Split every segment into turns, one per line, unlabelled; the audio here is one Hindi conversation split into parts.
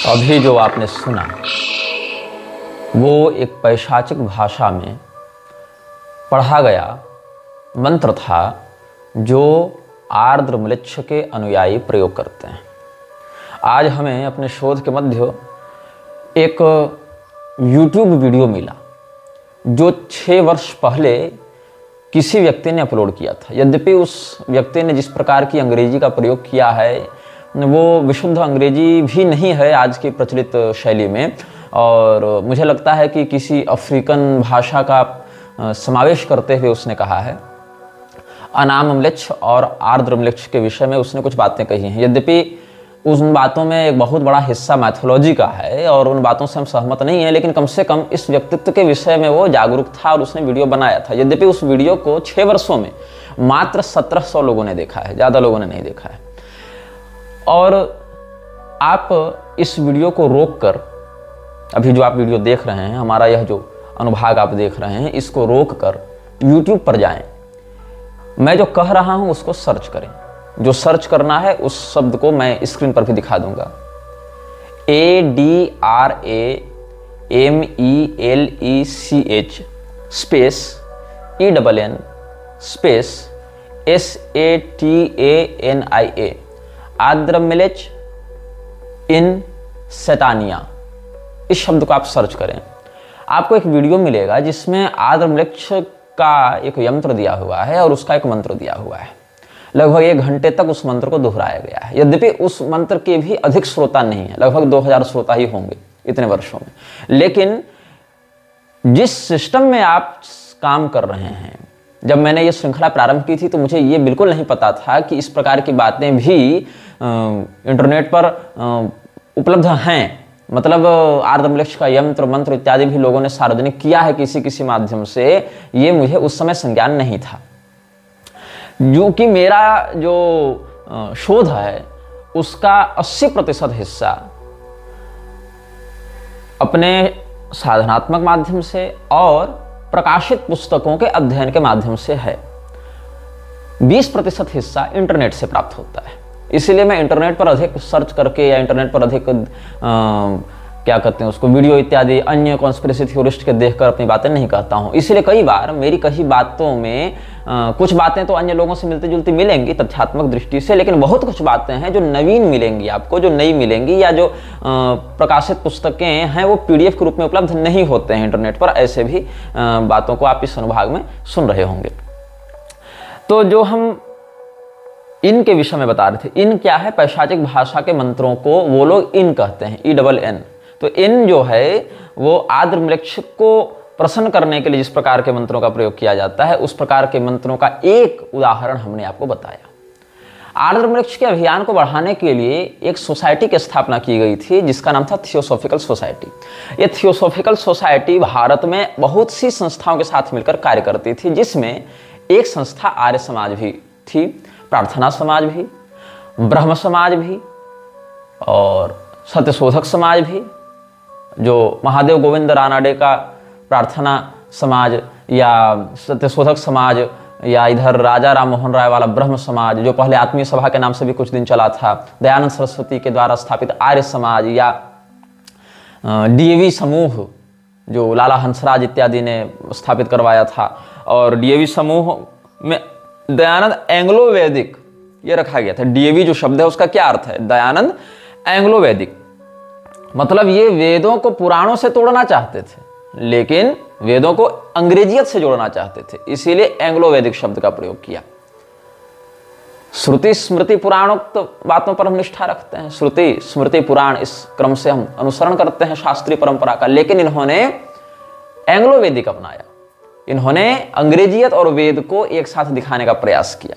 अभी जो आपने सुना वो एक पैशाचिक भाषा में पढ़ा गया मंत्र था जो आर्द्र म्लेच्छ के अनुयायी प्रयोग करते हैं। आज हमें अपने शोध के मध्य एक YouTube वीडियो मिला जो 6 वर्ष पहले किसी व्यक्ति ने अपलोड किया था। यद्यपि उस व्यक्ति ने जिस प्रकार की अंग्रेजी का प्रयोग किया है वो विशुद्ध अंग्रेजी भी नहीं है आज की प्रचलित शैली में, और मुझे लगता है कि किसी अफ्रीकन भाषा का समावेश करते हुए उसने कहा है। अनाम म्लेच्छ और आर्द्र म्लेच्छ के विषय में उसने कुछ बातें कही हैं। यद्यपि उन बातों में एक बहुत बड़ा हिस्सा मैथोलॉजी का है और उन बातों से हम सहमत नहीं हैं, लेकिन कम से कम इस व्यक्तित्व के विषय में वो जागरूक था और उसने वीडियो बनाया था। यद्यपि उस वीडियो को 6 वर्षों में मात्र 1700 लोगों ने देखा है, ज़्यादा लोगों ने नहीं देखा है। और आप इस वीडियो को रोककर, अभी जो आप वीडियो देख रहे हैं, हमारा यह जो अनुभाग आप देख रहे हैं, इसको रोककर YouTube पर जाएं। मैं जो कह रहा हूं उसको सर्च करें। जो सर्च करना है उस शब्द को मैं स्क्रीन पर भी दिखा दूंगा। ADRAMELECH space ENN space SATANIA आर्द्र म्लेच्छ इन सैतानिया, इस शब्द को आप सर्च करें। आपको एक वीडियो मिलेगा जिसमें आर्द्र म्लेच्छ का एक यंत्र दिया हुआ है और उसका एक मंत्र दिया हुआ है। लगभग 1 घंटे तक उस मंत्र को दोहराया गया है। यद्यपि उस मंत्र के भी अधिक श्रोता नहीं है, लगभग 2000 श्रोता ही होंगे इतने वर्षों में। लेकिन जिस सिस्टम में आप काम कर रहे हैं, जब मैंने ये श्रृंखला प्रारंभ की थी तो मुझे ये बिल्कुल नहीं पता था कि इस प्रकार की बातें भी इंटरनेट पर उपलब्ध हैं। मतलब आर्द्र म्लेच्छ का यंत्र मंत्र इत्यादि भी लोगों ने सार्वजनिक किया है किसी किसी माध्यम से। ये मुझे उस समय संज्ञान नहीं था। जो कि मेरा जो शोध है उसका 80% हिस्सा अपने साधनात्मक माध्यम से और प्रकाशित पुस्तकों के अध्ययन के माध्यम से है। 20% हिस्सा इंटरनेट से प्राप्त होता है। इसीलिए मैं इंटरनेट पर अधिक सर्च करके या इंटरनेट पर अधिक क्या कहते हैं उसको, वीडियो इत्यादि अन्य कॉन्स्पिरेसी थ्योरिस्ट के देखकर अपनी बातें नहीं कहता हूं। इसलिए कई बार मेरी कही बातों में कुछ बातें तो अन्य लोगों से मिलती जुलती मिलेंगी तथ्यात्मक दृष्टि से, लेकिन बहुत कुछ बातें हैं जो नवीन मिलेंगी आपको, जो नई मिलेंगी, या जो प्रकाशित पुस्तकें हैं वो PDF के रूप में उपलब्ध नहीं होते हैं इंटरनेट पर। ऐसे भी बातों को आप इस अनुभाग में सुन रहे होंगे। तो जो हम इन के विषय में बता रहे थे, इन क्या है? पैशाचिक भाषा के मंत्रों को वो लोग इन कहते हैं, ENN। तो इन जो है वो आर्द्र म्लेच्छ को प्रसन्न करने के लिए जिस प्रकार के मंत्रों का प्रयोग किया जाता है, उस प्रकार के मंत्रों का एक उदाहरण हमने आपको बताया। आर्द्र म्लेच्छ के अभियान को बढ़ाने के लिए एक सोसाइटी की स्थापना की गई थी जिसका नाम था थियोसॉफिकल सोसाइटी। ये थियोसॉफिकल सोसाइटी भारत में बहुत सी संस्थाओं के साथ मिलकर कार्य करती थी, जिसमें एक संस्था आर्य समाज भी थी, प्रार्थना समाज भी, ब्रह्म समाज भी और सत्यशोधक समाज भी। जो महादेव गोविंद रानाडे का प्रार्थना समाज या सत्यशोधक समाज, या इधर राजा राम मोहन राय वाला ब्रह्म समाज जो पहले आत्मीय सभा के नाम से भी कुछ दिन चला था, दयानंद सरस्वती के द्वारा स्थापित आर्य समाज, या DAV समूह जो लाला हंसराज इत्यादि ने स्थापित करवाया था। और DAV समूह में दयानंद एंग्लो वैदिक ये रखा गया था। DAV जो शब्द है उसका क्या अर्थ है? दयानंद एंग्लो वैदिक, मतलब ये वेदों को पुराणों से तोड़ना चाहते थे, लेकिन वेदों को अंग्रेजियत से जोड़ना चाहते थे, इसीलिए एंग्लो वैदिक शब्द का प्रयोग किया। श्रुति स्मृति पुराणोक्त बातों पर हम निष्ठा रखते हैं, श्रुति स्मृति पुराण इस क्रम से हम अनुसरण करते हैं शास्त्रीय परंपरा का, लेकिन इन्होंने एंग्लो वैदिक अपनाया। इन्होंने अंग्रेजियत और वेद को एक साथ दिखाने का प्रयास किया।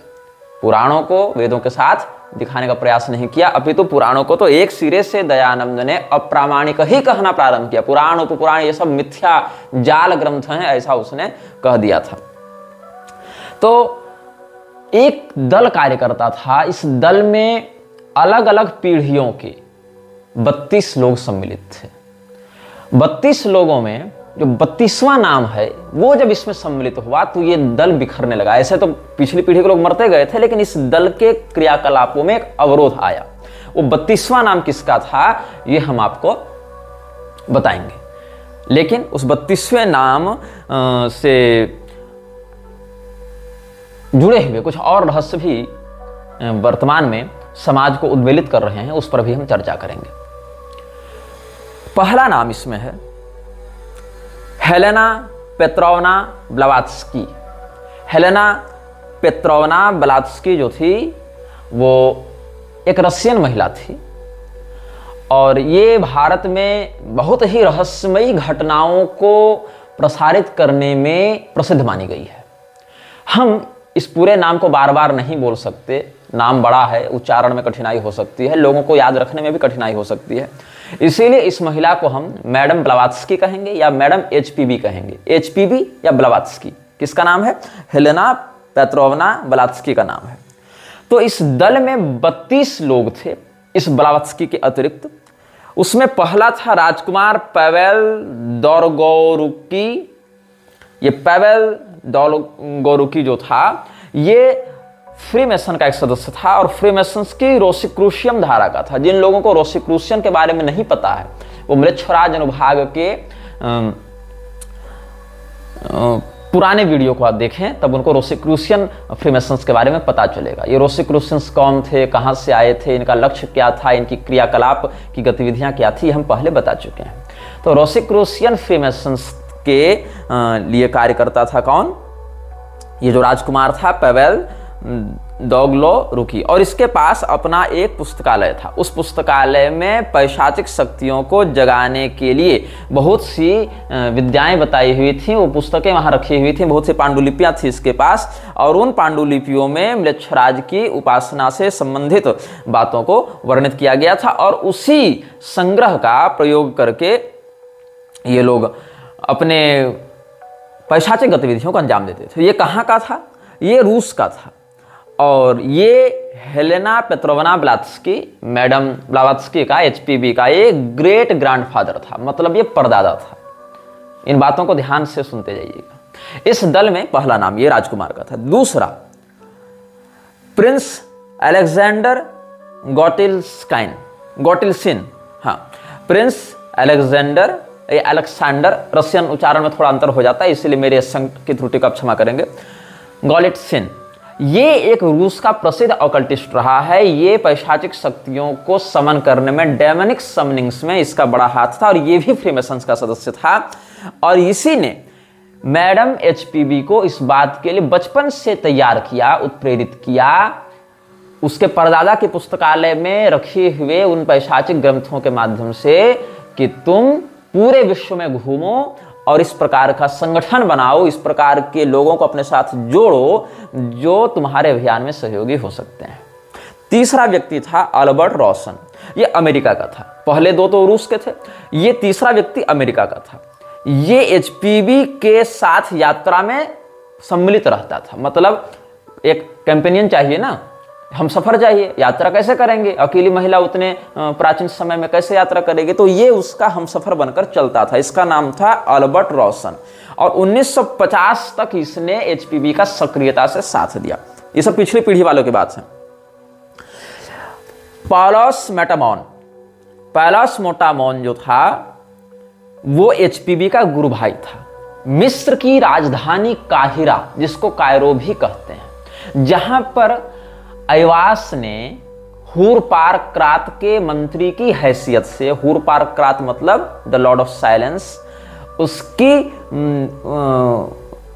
पुराणों को वेदों के साथ दिखाने का प्रयास नहीं किया, अपितु पुराणों को तो एक सिरे से दयानंद ने अप्रामाणिक ही कहना प्रारंभ किया। पुराण उपपुराण ये सब मिथ्या जाल ग्रंथ हैं, ऐसा उसने कह दिया था। तो एक दल कार्य करता था। इस दल में अलग अलग पीढ़ियों के 32 लोग सम्मिलित थे। 32 लोगों में जो 32वां नाम है वो जब इसमें सम्मिलित हुआ तो ये दल बिखरने लगा। ऐसे तो पिछली पीढ़ी के लोग मरते गए थे, लेकिन इस दल के क्रियाकलापों में एक अवरोध आया। वो 32वां नाम किसका था ये हम आपको बताएंगे। लेकिन उस 32वें नाम से जुड़े हुए कुछ और रहस्य भी वर्तमान में समाज को उद्वेलित कर रहे हैं, उस पर भी हम चर्चा करेंगे। पहला नाम इसमें है हेलेना पेट्रोवना ब्लावात्स्की। हेलेना पेट्रोवना ब्लावात्स्की जो थी वो एक रशियन महिला थी और ये भारत में बहुत ही रहस्यमयी घटनाओं को प्रसारित करने में प्रसिद्ध मानी गई है। हम इस पूरे नाम को बार बार नहीं बोल सकते, नाम बड़ा है, उच्चारण में कठिनाई हो सकती है, लोगों को याद रखने में भी कठिनाई हो सकती है। इसीलिए इस महिला को हम मैडम ब्लावात्स्की कहेंगे या मैडम एचपीबी कहेंगे। एचपीबी या ब्लावात्स्की किसका नाम है? हेलेना पेट्रोवना ब्लावात्स्की का नाम है। तो इस दल में 32 लोग थे इस ब्लावात्स्की के अतिरिक्त। उसमें पहला था राजकुमार पावेल दोरोगोरुकी। ये पावेल दोरोगोरुकी जो था ये फ्रीमेसन का एक सदस्य था और फ्रीमेसन्स की रोसिक्रूशियन धारा का था। जिन लोगों को रोसिक्रूशियन के बारे में नहीं पता है वो म्लेच्छराज अनुभाग के पुराने वीडियो को आप देखें, तब उनको रोसिक्रूशियन फ्रीमेसन्स के बारे में पता चलेगा। ये रोसिक्रूशियंस कौन थे, कहाँ से आए थे, इनका लक्ष्य क्या था, इनकी क्रियाकलाप की गतिविधियाँ क्या थी, हम पहले बता चुके हैं। तो रोसिक्रूशियन फ्रीमेसन्स के लिए कार्य करता था कौन? ये जो राजकुमार था पावेल दोरोगोरुकी, और इसके पास अपना एक पुस्तकालय था। उस पुस्तकालय में पैशाचिक शक्तियों को जगाने के लिए बहुत सी विद्याएं बताई हुई थी, वो पुस्तकें वहां रखी हुई थी, बहुत सी पांडुलिपियां थी इसके पास, और उन पांडुलिपियों में म्लेच्छराज की उपासना से संबंधित बातों को वर्णित किया गया था और उसी संग्रह का प्रयोग करके ये लोग अपने पैशाचिक गतिविधियों को अंजाम देते थे। ये कहाँ का था? ये रूस का था और ये हेलेना पेट्रोवना ब्लावात्स्की, मैडम ब्लावात्स्की का, एचपीबी का एक ग्रेट ग्रैंडफादर था, मतलब ये परदादा था। इन बातों को ध्यान से सुनते जाइएगा। इस दल में पहला नाम ये राजकुमार का था। दूसरा प्रिंस अलेक्जेंडर गोटिल्सिन। हाँ, प्रिंस अलेक्जेंडर, रशियन उच्चारण में थोड़ा अंतर हो जाता है, इसलिए मेरे की त्रुटि का क्षमा करेंगे। गोलिट्सिन, ये एक रूस का प्रसिद्ध ऑकल्टिस्ट रहा है। ये पैशाचिक शक्तियों को समन करने में, डेमोनिक समनिंग्स में इसका बड़ा हाथ था और ये भी फ्रीमेसन्स का सदस्य था। और इसी ने मैडम एचपीबी को इस बात के लिए बचपन से तैयार किया, उत्प्रेरित किया, उसके परदादा के पुस्तकालय में रखे हुए उन पैशाचिक ग्रंथों के माध्यम से कि तुम पूरे विश्व में घूमो और इस प्रकार का संगठन बनाओ, इस प्रकार के लोगों को अपने साथ जोड़ो जो तुम्हारे अभियान में सहयोगी हो सकते हैं। तीसरा व्यक्ति था अल्बर्ट रॉसन। ये अमेरिका का था। पहले दो तो रूस के थे, ये तीसरा व्यक्ति अमेरिका का था। ये एचपीबी के साथ यात्रा में सम्मिलित रहता था, मतलब एक कंपेनियन चाहिए ना, हम सफर चाहिए, यात्रा कैसे करेंगे, अकेली महिला उतने प्राचीन समय में कैसे यात्रा करेगी, तो ये उसका हम सफर बनकर चलता था। इसका नाम था अल्बर्ट रॉसन और 1950 तक इसने एचपीबी का सक्रियता से साथ दिया। ये सब पिछली पीढ़ी वालों की बात है। पॉलस मोटामोन जो था वो एचपीबी का गुरु भाई था। मिस्र की राजधानी काहिरा, जिसको कायरो भी कहते हैं, जहां पर अयवास ने हुरपारक्रात के मंत्री की हैसियत से, हुरपारक्रात मतलब द लॉर्ड ऑफ साइलेंस, उसकी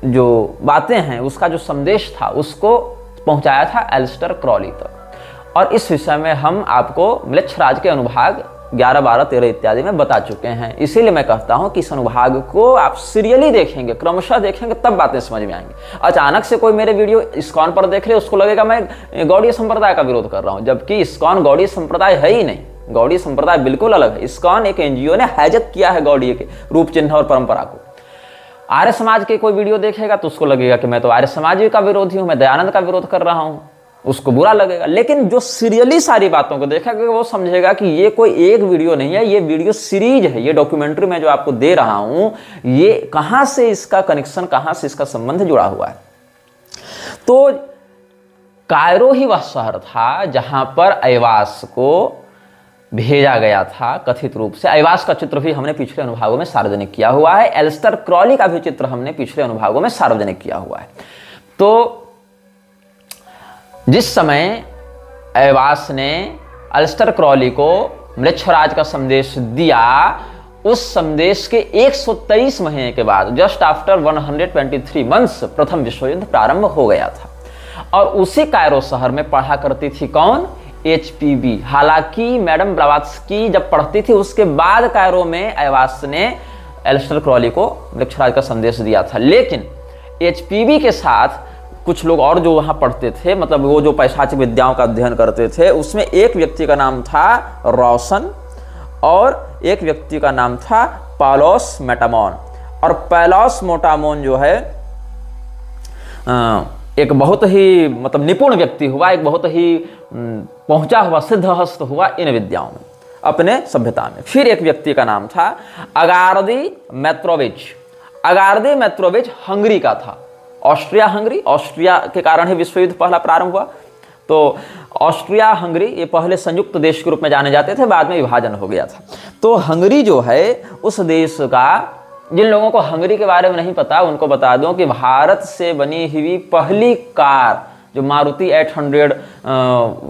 जो बातें हैं, उसका जो संदेश था उसको पहुंचाया था एलिस्टर क्रॉली तक। और इस विषय में हम आपको म्लेच्छराज के अनुभाग 11, 12, 13 इत्यादि में बता चुके हैं। इसीलिए मैं कहता हूं कि इस अनुभाग को आप सीरियली देखेंगे, क्रमशः देखेंगे, तब बातें समझ में आएंगी। अचानक से कोई मेरे वीडियो इस्कॉन पर देख ले, उसको लगेगा मैं गौड़ीय संप्रदाय का विरोध कर रहा हूं, जबकि इस्कॉन गौड़ीय संप्रदाय है ही नहीं। गौड़ीय संप्रदाय बिल्कुल अलग है। इस्कॉन एक एनजीओ ने हैजत किया है गौड़ीय के रूप, चिन्ह और परंपरा को। आर्य समाज के कोई वीडियो देखेगा तो उसको लगेगा कि मैं तो आर्य समाज का विरोधी हूं, मैं दयानंद का विरोध कर रहा हूं, उसको बुरा लगेगा। लेकिन जो सीरियली सारी बातों को देखेगा वो समझेगा कि ये कोई एक वीडियो नहीं है, ये वीडियो सीरीज है, ये डॉक्यूमेंट्री मैं जो आपको दे रहा हूं, ये कहां से इसका कनेक्शन, कहां से इसका संबंध जुड़ा हुआ है। तो कायरो ही वह शहर था जहां पर अयवास को भेजा गया था कथित रूप से। ऐवास का चित्र भी हमने पिछले अनुभागों में सार्वजनिक किया हुआ है। एलिस्टर क्रॉली का भी चित्र हमने पिछले अनुभागों में सार्वजनिक किया हुआ है। तो जिस समय ऐवास ने एलिस्टर क्रॉली को मृक्षराज का संदेश दिया, उस संदेश के 123 महीने के बाद, जस्ट आफ्टर 123 मंथ्स, प्रथम विश्व युद्ध प्रारंभ हो गया था। और उसी कायरो शहर में पढ़ा करती थी कौन? HPV। हालांकि मैडम ब्लावात्स्की जब पढ़ती थी उसके बाद कायरो में ऐवास ने एलिस्टर क्रॉली को मृक्षराज का संदेश दिया था। लेकिन HPV के साथ कुछ लोग और जो वहां पढ़ते थे, मतलब वो जो पैशाचिक विद्याओं का अध्ययन करते थे, उसमें एक व्यक्ति का नाम था रॉसन और एक व्यक्ति का नाम था पालोस मेटामोन। और पालोस मोटामोन जो है एक बहुत ही मतलब निपुण व्यक्ति हुआ, एक बहुत ही पहुंचा हुआ सिद्धहस्त हुआ इन विद्याओं में अपने सभ्यता में। फिर एक व्यक्ति का नाम था अगार्दी मेत्रोविच। अगार्दी मेत्रोविच हंगरी का था, ऑस्ट्रिया हंगरी, ऑस्ट्रिया के कारण ही विश्व युद्ध पहला प्रारंभ हुआ। तो ऑस्ट्रिया हंगरी ये पहले संयुक्त देश के रूप में जाने जाते थे, बाद में विभाजन हो गया था। तो हंगरी जो है उस देश का, जिन लोगों को हंगरी के बारे में नहीं पता उनको बता दूं कि भारत से बनी हुई पहली कार जो मारुति 800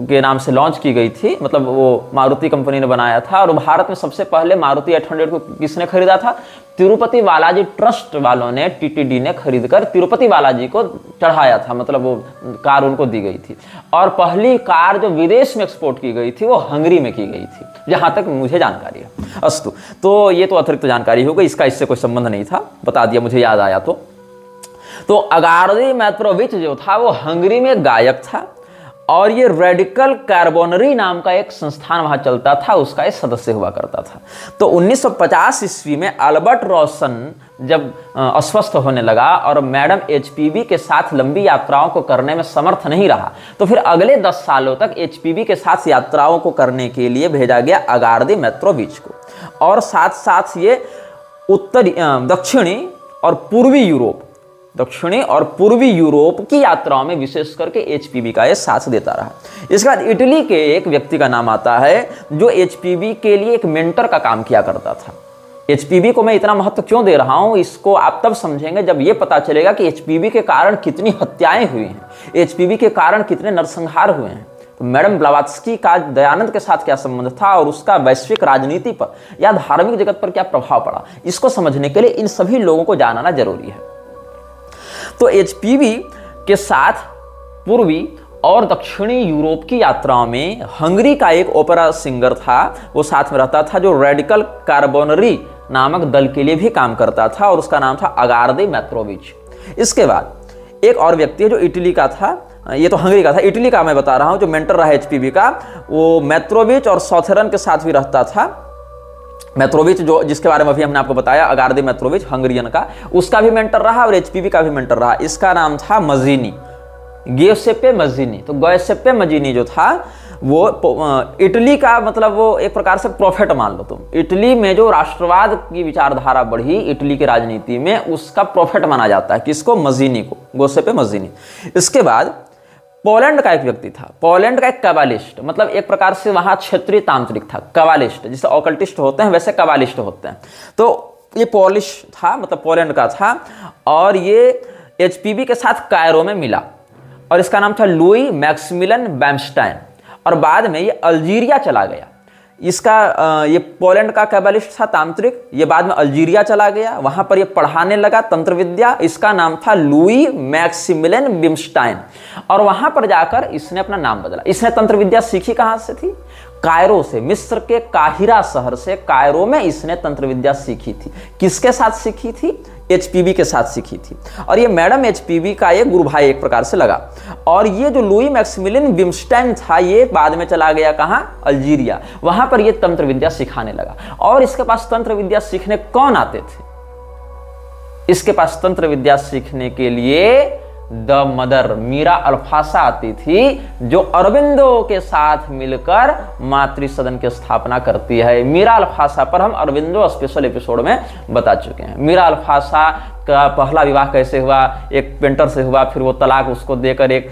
के नाम से लॉन्च की गई थी, मतलब वो मारुति कंपनी ने बनाया था। और भारत में सबसे पहले मारुति 800 को किसने खरीदा था? तिरुपति बालाजी ट्रस्ट वालों ने, TTD ने खरीदकर तिरुपति बालाजी को चढ़ाया था, मतलब वो कार उनको दी गई थी। और पहली कार जो विदेश में एक्सपोर्ट की गई थी वो हंगरी में की गई थी, जहां तक मुझे जानकारी है। अस्तु, तो ये तो अतिरिक्त जानकारी हो गई, इसका इससे कोई संबंध नहीं था, बता दिया, मुझे याद आया। तो अगार्दी मेत्रोविच जो था वो हंगरी में गायक था और ये रेडिकल कार्बोनरी नाम का एक संस्थान वहां चलता था, उसका एक सदस्य हुआ करता था। तो 1950 ईस्वी में अल्बर्ट रॉसन जब अस्वस्थ होने लगा और मैडम HPV के साथ लंबी यात्राओं को करने में समर्थ नहीं रहा, तो फिर अगले 10 सालों तक HPV के साथ यात्राओं को करने के लिए भेजा गया अगार्दी मेत्रोविच को। और साथ साथ ये दक्षिणी और पूर्वी यूरोप की यात्राओं में विशेष करके HPV का ये साथ देता रहा। इसके बाद इटली के एक व्यक्ति का नाम आता है जो HPV के लिए एक मेंटर का काम किया करता था। HPV को मैं इतना महत्व क्यों दे रहा हूं, इसको आप तब समझेंगे जब ये पता चलेगा कि HPV के कारण कितनी हत्याएं हुई हैं, HPV के कारण कितने नरसंहार हुए हैं। तो मैडम ब्लावात्स्की का दयानंद के साथ क्या संबंध था और उसका वैश्विक राजनीति पर या धार्मिक जगत पर क्या प्रभाव पड़ा, इसको समझने के लिए इन सभी लोगों को जानना जरूरी है। तो HPV के साथ पूर्वी और दक्षिणी यूरोप की यात्राओं में हंगरी का एक ओपेरा सिंगर था, वो साथ में रहता था, जो रेडिकल कार्बोनरी नामक दल के लिए भी काम करता था और उसका नाम था अगार्दी मेत्रोविच। इसके बाद एक और व्यक्ति है जो इटली का था, ये तो हंगरी का था, इटली का मैं बता रहा हूं, जो मेंटर रहा HPV का, वो मेत्रोविच और सॉथेरन के साथ भी रहता था। मेत्रोविच जो जिसके बारे में अभी हमने आपको बताया, अगार्दी मेत्रोविच हंगरियन का, उसका भी मेंटर रहा और HPV का भी मेंटर रहा। इसका नाम था मजीनी, गियोसेप्पे मजीनी। तो गियोसेप्पे मजीनी जो था वो इटली का, मतलब वो एक प्रकार से प्रोफेट मान लो तुम। इटली में जो राष्ट्रवाद की विचारधारा बढ़ी इटली की राजनीति में, उसका प्रोफेट माना जाता है। किसको? मजीनी को, गियोसेप्पे मजीनी। इसके बाद पोलैंड का एक व्यक्ति था, पोलैंड का एक कबालिस्ट, मतलब एक प्रकार से वहां क्षेत्रीय तांत्रिक था, कबालिस्ट, जिसे ऑकल्टिस्ट होते हैं वैसे कबालिस्ट होते हैं। तो ये पोलिश था, मतलब पोलैंड का था, और ये HPV के साथ कायरो में मिला और इसका नाम था लुई मैक्सिमिलियन बैम्स्टाइन। और बाद में ये अल्जीरिया चला गया। इसका ये पोलैंड का कैबलिस्ट था, तांत्रिक, ये बाद में अल्जीरिया चला गया, वहां पर ये पढ़ाने लगा तंत्र विद्या। इसका नाम था लुई मैक्सिमिलियन बैम्स्टाइन और वहां पर जाकर इसने अपना नाम बदला। इसने तंत्र विद्या सीखी कहां से थी? कायरो से, मिस्र के काहिरा शहर से, कायरो में इसने तंत्र विद्या सीखी थी। किसके साथ सीखी थी? HPV के साथ सीखी थी। और ये मैडम HPV का ये गुरु भाई एक प्रकार से लगा। और ये जो लुई मैक्सिमिलियन बैम्स्टाइन था, ये बाद में चला गया कहां? अल्जीरिया। वहां पर ये तंत्र विद्या सिखाने लगा। और इसके पास तंत्र विद्या सीखने कौन आते थे? इसके पास तंत्र विद्या सीखने के लिए द मदर मीरा अल्फासा आती थी, जो अरविंदो के साथ मिलकर मातृ सदन की स्थापना करती है। मीरा अल्फासा पर हम अरविंदो स्पेशल एपिसोड में बता चुके हैं। मीरा अल्फासा का पहला विवाह कैसे हुआ? एक पेंटर से हुआ, फिर वो तलाक उसको देकर एक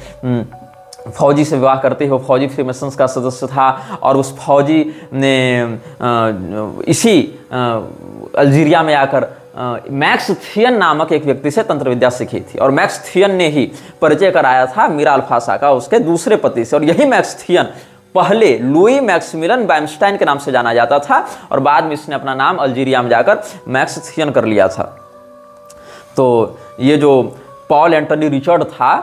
फौजी से विवाह करते ही वो फौजी फ्रीमेसन्स का सदस्य था, और उस फौजी ने इसी अल्जीरिया में आकर मैक्स थियन नामक एक व्यक्ति से तंत्र विद्या सीखी थी, और मैक्स थियन ने ही परिचय कराया था मीरा अल्फासा का उसके दूसरे पति से। और यही मैक्स थियन पहले लुई मैक्सिमिलियन बाइमस्टाइन के नाम से जाना जाता था, और बाद में इसने अपना नाम अल्जीरिया में जाकर मैक्स थियन कर लिया था। तो ये जो पॉल एंटनी रिचर्ड था,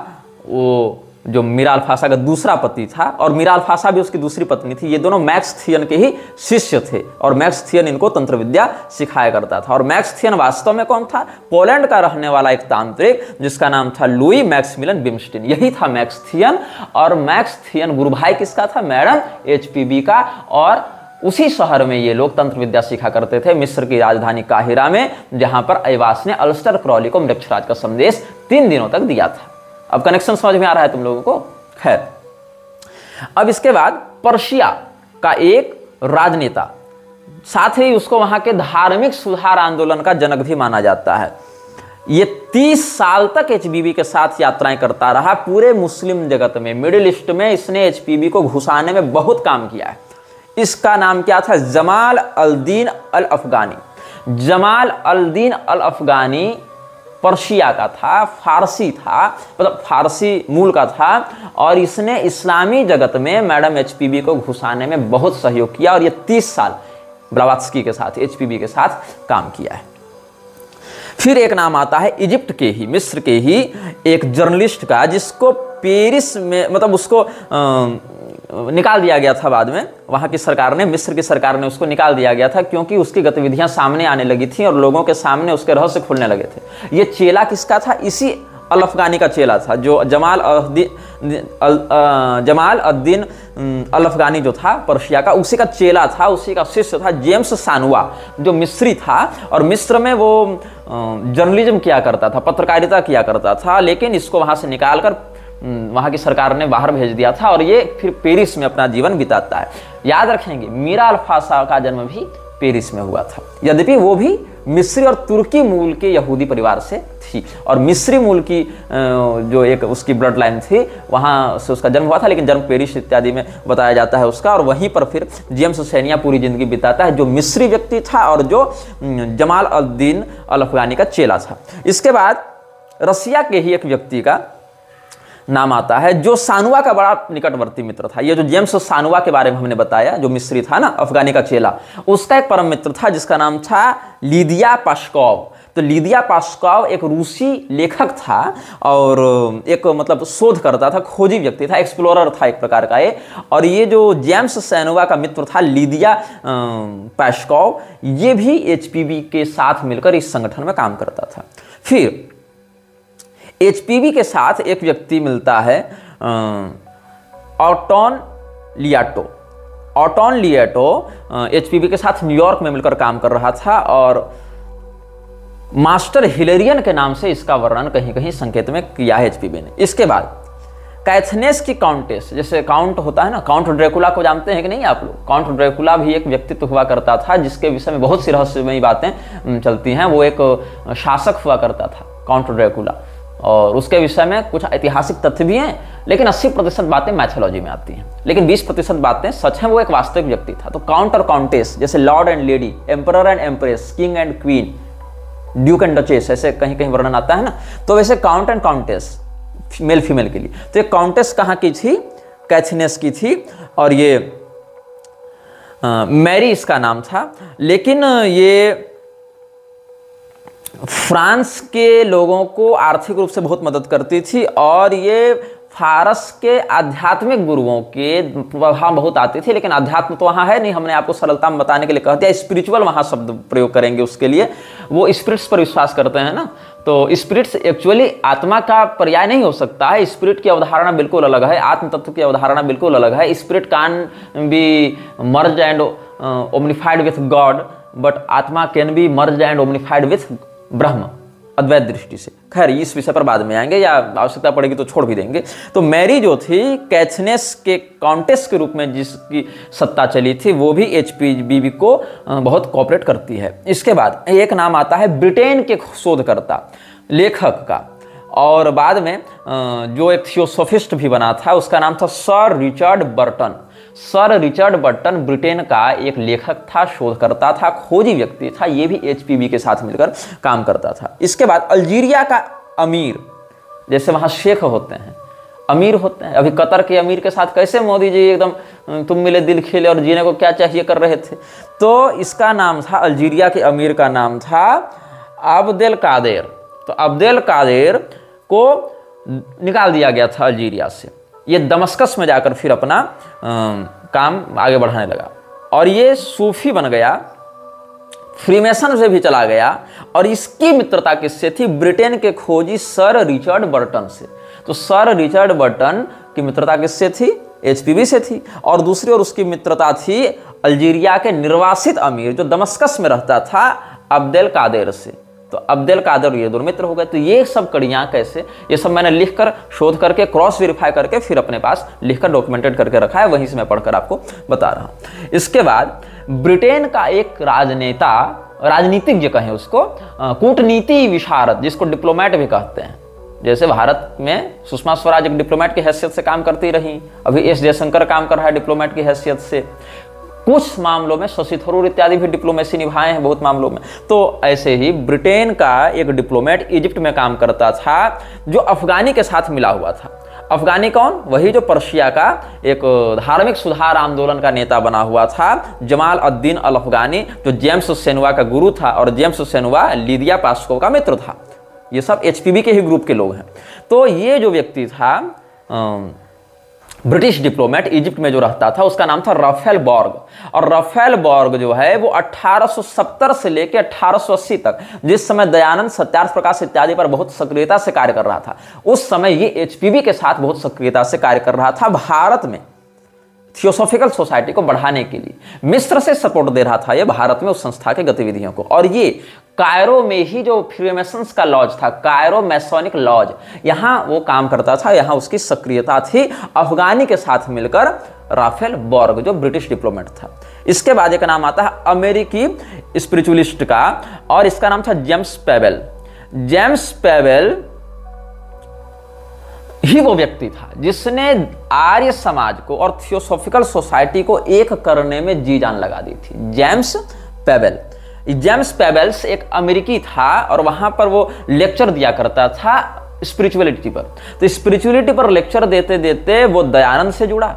वो जो मीरा अल्फासा का दूसरा पति था, और मीरा अल्फासा भी उसकी दूसरी पत्नी थी, ये दोनों मैक्स थियन के ही शिष्य थे, और मैक्स थियन इनको तंत्र विद्या सिखाया करता था। और मैक्स थियन वास्तव में कौन था? पोलैंड का रहने वाला एक तांत्रिक जिसका नाम था लुई मैक्सिमिलियन बिमस्टीन, यही था मैक्स थियन। और मैक्स थियन गुरु भाई किसका था? मैडम HPB का। और उसी शहर में ये लोग तंत्र विद्या सीखा करते थे, मिस्र की राजधानी काहिरा में, जहां पर ऐवास ने अल्स्टर क्रॉली को मृक्षराज का संदेश 3 दिनों तक दिया था। अब कनेक्शन समझ में आ रहा है तुम लोगों को? खैर, अब इसके बाद पर्शिया का एक राजनेता, साथ ही उसको वहां के धार्मिक सुधार आंदोलन का जनक भी माना जाता है। ये 30 साल तक HPB के साथ यात्राएं करता रहा पूरे मुस्लिम जगत में, मिडिल ईस्ट में इसने HPB को घुसाने में बहुत काम किया है। इसका नाम क्या था? Jamal al-Din al-Afghani. Jamal al-Din al-Afghani Persia का था, फारसी था, मतलब फारसी मूल का था, और इसने इस्लामी जगत में मैडम HPB को घुसाने में बहुत सहयोग किया, और ये 30 साल ब्लावात्स्की के साथ HPB के साथ काम किया है। फिर एक नाम आता है इजिप्ट के ही, मिस्र के ही एक जर्नलिस्ट का, जिसको पेरिस में, मतलब उसको निकाल दिया गया था बाद में, वहाँ की सरकार ने, मिस्र की सरकार ने उसको निकाल दिया गया था, क्योंकि उसकी गतिविधियां सामने आने लगी थी और लोगों के सामने उसके रहस्य खुलने लगे थे। ये चेला किसका था? इसी अल-अफगानी का चेला था, जो जमाल अद-दीन अल-अफगानी जो था पर्शिया का, उसी का चेला था, उसी का शिष्य था जेम्स सानुआ, जो मिस्री था। और मिस्र में वो जर्नलिज्म किया करता था, पत्रकारिता किया करता था, लेकिन इसको वहाँ से निकाल कर वहाँ की सरकार ने बाहर भेज दिया था, और ये फिर पेरिस में अपना जीवन बिताता है। याद रखेंगे, मीरा अल्फासा का जन्म भी पेरिस में हुआ था, यद्यपि वो भी मिस्री और तुर्की मूल के यहूदी परिवार से थी, और मिस्री मूल की जो एक उसकी ब्लड लाइन थी, वहाँ से उसका जन्म हुआ था, लेकिन जन्म पेरिस इत्यादि में बताया जाता है उसका। और वहीं पर फिर जेम्स सैनिया पूरी जिंदगी बिताता है, जो मिस्री व्यक्ति था और जो जमाल अल-दीन अल-अफगानी का चेला था। इसके बाद रसिया के ही एक व्यक्ति का नाम आता है, जो सानुआ का बड़ा निकटवर्ती मित्र था। ये जो जेम्स सानुआ के बारे में हमने बताया, जो मिस्री था ना, अफगानी का चेला, उसका एक परम मित्र था जिसका नाम था लीदिया पास्कोव। तो लीदिया पास्कोव एक रूसी लेखक था, और एक मतलब शोध करता था, खोजी व्यक्ति था, एक्सप्लोरर था एक प्रकार का ये। और ये जो जेम्स सानुआ का मित्र था लीदिया पास्कोव, ये भी HPB के साथ मिलकर इस संगठन में काम करता था। फिर HPB के साथ एक व्यक्ति मिलता है, ऑटोन लियाटो। ऑटोन लियाटो HPB के साथ न्यूयॉर्क में मिलकर काम कर रहा था, और मास्टर हिलेरियन के नाम से इसका वर्णन कहीं कहीं संकेत में किया है HPB ने। इसके बाद कैथनेस की काउंटेस, जैसे काउंट होता है ना, काउंट ड्रैकुला को जानते हैं कि नहीं आप लोग? काउंट ड्रैकुला भी एक व्यक्तित्व हुआ करता था, जिसके विषय में बहुत सी रहस्यमयी बातें चलती हैं। वो एक शासक हुआ करता था काउंट ड्रैकुला, और उसके विषय में कुछ ऐतिहासिक तथ्य भी हैं, लेकिन 80% बातें मैथोलॉजी में आती हैं, लेकिन 20% बातें सच हैं। वो एक वास्तविक व्यक्ति था। तो काउंट और काउंटेस, जैसे Lord and lady, emperor and empress, king and queen, Duke and duchess, ऐसे कहीं कहीं वर्णन आता है ना। तो वैसे count and countess male female के लिए, तो ये काउंटेस कहाँ की थी? कैथनेस की थी, और ये मैरी इसका नाम था। लेकिन ये फ्रांस के लोगों को आर्थिक रूप से बहुत मदद करती थी, और ये फारस के आध्यात्मिक गुरुओं के वहाँ बहुत आती थी, लेकिन अध्यात्म तो वहाँ है नहीं, हमने आपको सरलता में बताने के लिए कह दिया। स्पिरिचुअल वहाँ शब्द प्रयोग करेंगे उसके लिए, वो स्पिरिट्स पर विश्वास करते हैं ना। तो स्पिरिट्स एक्चुअली आत्मा का पर्याय नहीं हो सकता है। स्पिरिट की अवधारणा बिल्कुल अलग है, आत्म तत्व की अवधारणा बिल्कुल अलग है। Spirit can be merge and omnified with God, but आत्मा can be merge and omnified with Brahm, अद्वैत दृष्टि से। खैर, इस विषय पर बाद में आएंगे, या आवश्यकता पड़ेगी तो छोड़ भी देंगे। तो मैरी जो थी कैथनेस के काउंटेस के रूप में जिसकी सत्ता चली थी, वो भी HPB को बहुत कोऑपरेट करती है। इसके बाद एक नाम आता है ब्रिटेन के शोधकर्ता लेखक का, और बाद में जो एक थियोसोफिस्ट भी बना था उसका नाम था sir Richard Burton. Sir Richard Burton Britain का एक लेखक था, शोधकर्ता था, खोजी व्यक्ति था। ये भी HPV के साथ मिलकर काम करता था। इसके बाद अल्जीरिया का अमीर, जैसे वहाँ शेख होते हैं, अमीर होते हैं, अभी कतर के अमीर के साथ कैसे मोदी जी एकदम तुम मिले दिल खिले और जीने को क्या चाहिए कर रहे थे। तो इसका नाम था, अल्जीरिया के अमीर का नाम था अब्देल कादेर। तो अब्देल कादेर को निकाल दिया गया था अल्जीरिया से। ये दमस्कस में जाकर फिर अपना काम आगे बढ़ाने लगा और ये सूफी बन गया, फ्रीमेसन से भी चला गया। और इसकी मित्रता किससे थी? ब्रिटेन के खोजी सर रिचर्ड बर्टन से। तो सर रिचर्ड बर्टन की मित्रता किससे थी? HPV से थी। और दूसरी ओर उसकी मित्रता थी अल्जीरिया के निर्वासित अमीर जो दमस्कस में रहता था, अब्देल कादेर से। तो अब्देल कादर ये दोनों मित्र हो गए। तो ये सब कड़ियाँ कैसे, ये सब मैंने लिखकर शोध करके क्रॉस वेरीफाई करके फिर अपने पास लिखकर डॉक्यूमेंटेड करके रखा है, वहीं से मैं पढ़कर आपको बता रहा हूँ। इसके बाद ब्रिटेन का एक राजनेता, राजनीतिज्ञ कहें उसको, कूटनीति विशारद, जिसको डिप्लोमेट भी कहते हैं, जैसे भारत में सुषमा स्वराज एक डिप्लोमेट की हैसियत से काम करती रही, अभी S जयशंकर काम कर रहा है डिप्लोमेट की हैसियत से, कुछ मामलों में शशि थरूर इत्यादि भी डिप्लोमेसी निभाए हैं बहुत मामलों में। तो ऐसे ही ब्रिटेन का एक डिप्लोमेट इजिप्ट में काम करता था जो अफगानी के साथ मिला हुआ था। अफगानी कौन? वही जो पर्शिया का एक धार्मिक सुधार आंदोलन का नेता बना हुआ था, जमाल अद-दीन अल अफगानी, जो जेम्स सेनुआ का गुरु था और जेम्स सेनुआ लिदिया पास्को का मित्र था। ये सब HPV के ही ग्रुप के लोग हैं। तो ये जो व्यक्ति था ब्रिटिश डिप्लोमेट इजिप्ट में जो रहता था, उसका नाम था राफेल बॉर्ग। और राफेल बॉर्ग जो है वो 1870 से लेकर 1880 तक, जिस समय दयानंद, सत्यार्थ प्रकाश इत्यादि पर बहुत सक्रियता से कार्य कर रहा था, उस समय ये HPV के साथ बहुत सक्रियता से कार्य कर रहा था भारत में थियोसॉफिकल सोसाइटी को बढ़ाने के लिए। मिस्र से सपोर्ट दे रहा था ये भारत में उस संस्था के गतिविधियों को। और ये कायरो में ही जो फ्रीमेसन्स का लॉज था, कायरो मैसोनिक लॉज, यहाँ वो काम करता था, यहाँ उसकी सक्रियता थी अफगानी के साथ मिलकर, राफेल बॉर्ग जो ब्रिटिश डिप्लोमेट था। इसके बाद एक नाम आता है अमेरिकी स्पिरिचुअलिस्ट का, और इसका नाम था जेम्स पेवेल। जेम्स पेवेल ही वो व्यक्ति था जिसने आर्य समाज को और थियोसॉफिकल सोसाइटी को एक करने में जी जान लगा दी थी। जेम्स पेवेल, जेम्स पेवेल्स एक अमेरिकी था और वहां पर वो लेक्चर दिया करता था स्पिरिचुअलिटी पर। तो स्पिरिचुअलिटी पर लेक्चर देते देते वो दयानंद से जुड़ा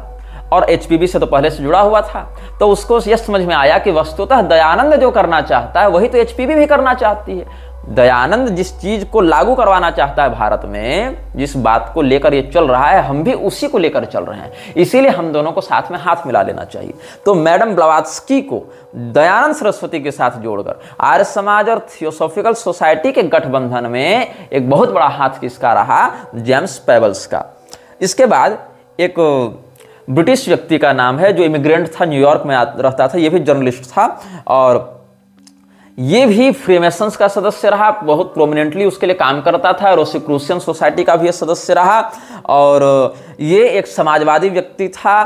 और HPV से तो पहले से जुड़ा हुआ था। तो उसको यह समझ में आया कि वस्तुतः दयानंद जो करना चाहता है वही तो HPV भी करना चाहती है। दयानंद जिस चीज को लागू करवाना चाहता है भारत में, जिस बात को लेकर ये चल रहा है, हम भी उसी को लेकर चल रहे हैं। इसीलिए हम दोनों को साथ में हाथ मिला लेना चाहिए। तो मैडम ब्लावात्स्की को दयानंद सरस्वती के साथ जोड़कर आर्य समाज और थियोसॉफिकल सोसाइटी के गठबंधन में एक बहुत बड़ा हाथ किसका रहा? जेम्स पेवेल्स का। इसके बाद एक ब्रिटिश व्यक्ति का नाम है जो इमिग्रेंट था, न्यूयॉर्क में रहता था, ये भी जर्नलिस्ट था और ये भी फ्रीमेसन्स का सदस्य रहा, बहुत प्रोमिनेंटली उसके लिए काम करता था। रोसिक्रूसियन सोसाइटी का भी सदस्य रहा और ये एक समाजवादी व्यक्ति था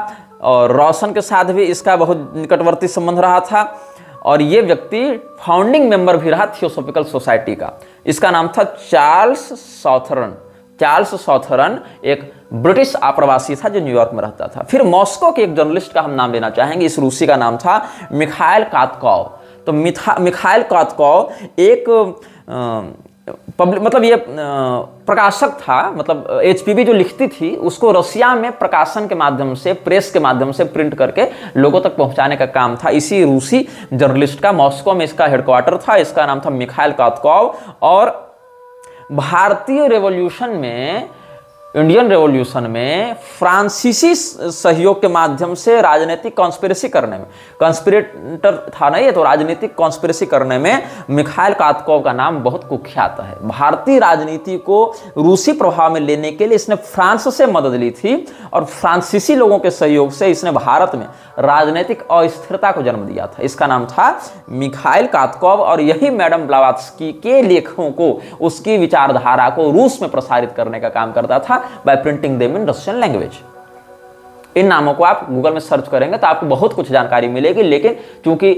और रोशन के साथ भी इसका बहुत निकटवर्ती संबंध रहा था। और ये व्यक्ति फाउंडिंग मेंबर भी रहा थियोसॉफिकल सोसाइटी का। इसका नाम था चार्ल्स सॉथरन। चार्ल्स सॉथरन एक ब्रिटिश आप्रवासी था जो न्यूयॉर्क में रहता था। फिर मॉस्को के एक जर्नलिस्ट का हम नाम लेना चाहेंगे। इस रूसी का नाम था मिखाइल कातकोव। तो मिखाइल कातकोव एक मतलब ये प्रकाशक था, मतलब HPV जो लिखती थी उसको रसिया में प्रकाशन के माध्यम से, प्रेस के माध्यम से प्रिंट करके लोगों तक पहुंचाने का काम था इसी रूसी जर्नलिस्ट का। मॉस्को में इसका हेडक्वार्टर था। इसका नाम था मिखाइल कातकोव। और भारतीय रेवोल्यूशन में, इंडियन रेवोल्यूशन में फ्रांसीसी सहयोग के माध्यम से राजनीतिक कॉन्स्पिरेसी करने में, कॉन्स्पिरेटर था नहीं है तो राजनीतिक कॉन्स्पिरेसी करने में मिखाइल कातकोव का नाम बहुत कुख्यात है। भारतीय राजनीति को रूसी प्रभाव में लेने के लिए इसने फ्रांस से मदद ली थी और फ्रांसीसी लोगों के सहयोग से इसने भारत में राजनीतिक अस्थिरता को जन्म दिया था। इसका नाम था मिखाइल कातकोव और यही मैडम ब्लावात्स्की के लेखों को, उसकी विचारधारा को रूस में प्रसारित करने का काम करता था by printing them in Russian language। इन नामों को आप गूगल में सर्च करेंगे तो आपको बहुत कुछ जानकारी मिलेगी, लेकिन चूंकि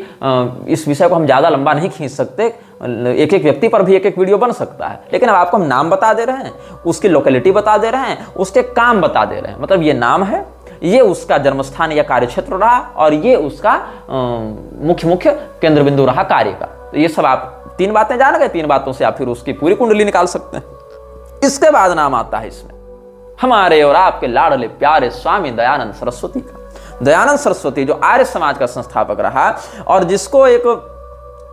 इस विषय को हम ज़्यादा लंबा नहीं खींच सकते, एक एक व्यक्ति पर भी एक एक वीडियो बन सकता है, लेकिन अब आपको हम नाम बता दे रहे हैं, उसकी लोकेलिटी बता दे रहे हैं, उसके काम बता दे रहे हैं। मतलब ये नाम है, ये उसका जन्मस्थान या कार्यक्षेत्र रहा, और ये उसका मुख्य केंद्र बिंदु रहा कार्य का। तो ये सब आप 3 बातें जान गए, 3 बातों से आप फिर उसकी पूरी कुंडली निकाल सकते हैं। इसके बाद नाम आता है इसमें हमारे और आपके लाडले प्यारे स्वामी दयानंद सरस्वती का। दयानंद सरस्वती जो आर्य समाज का संस्थापक रहा और जिसको एक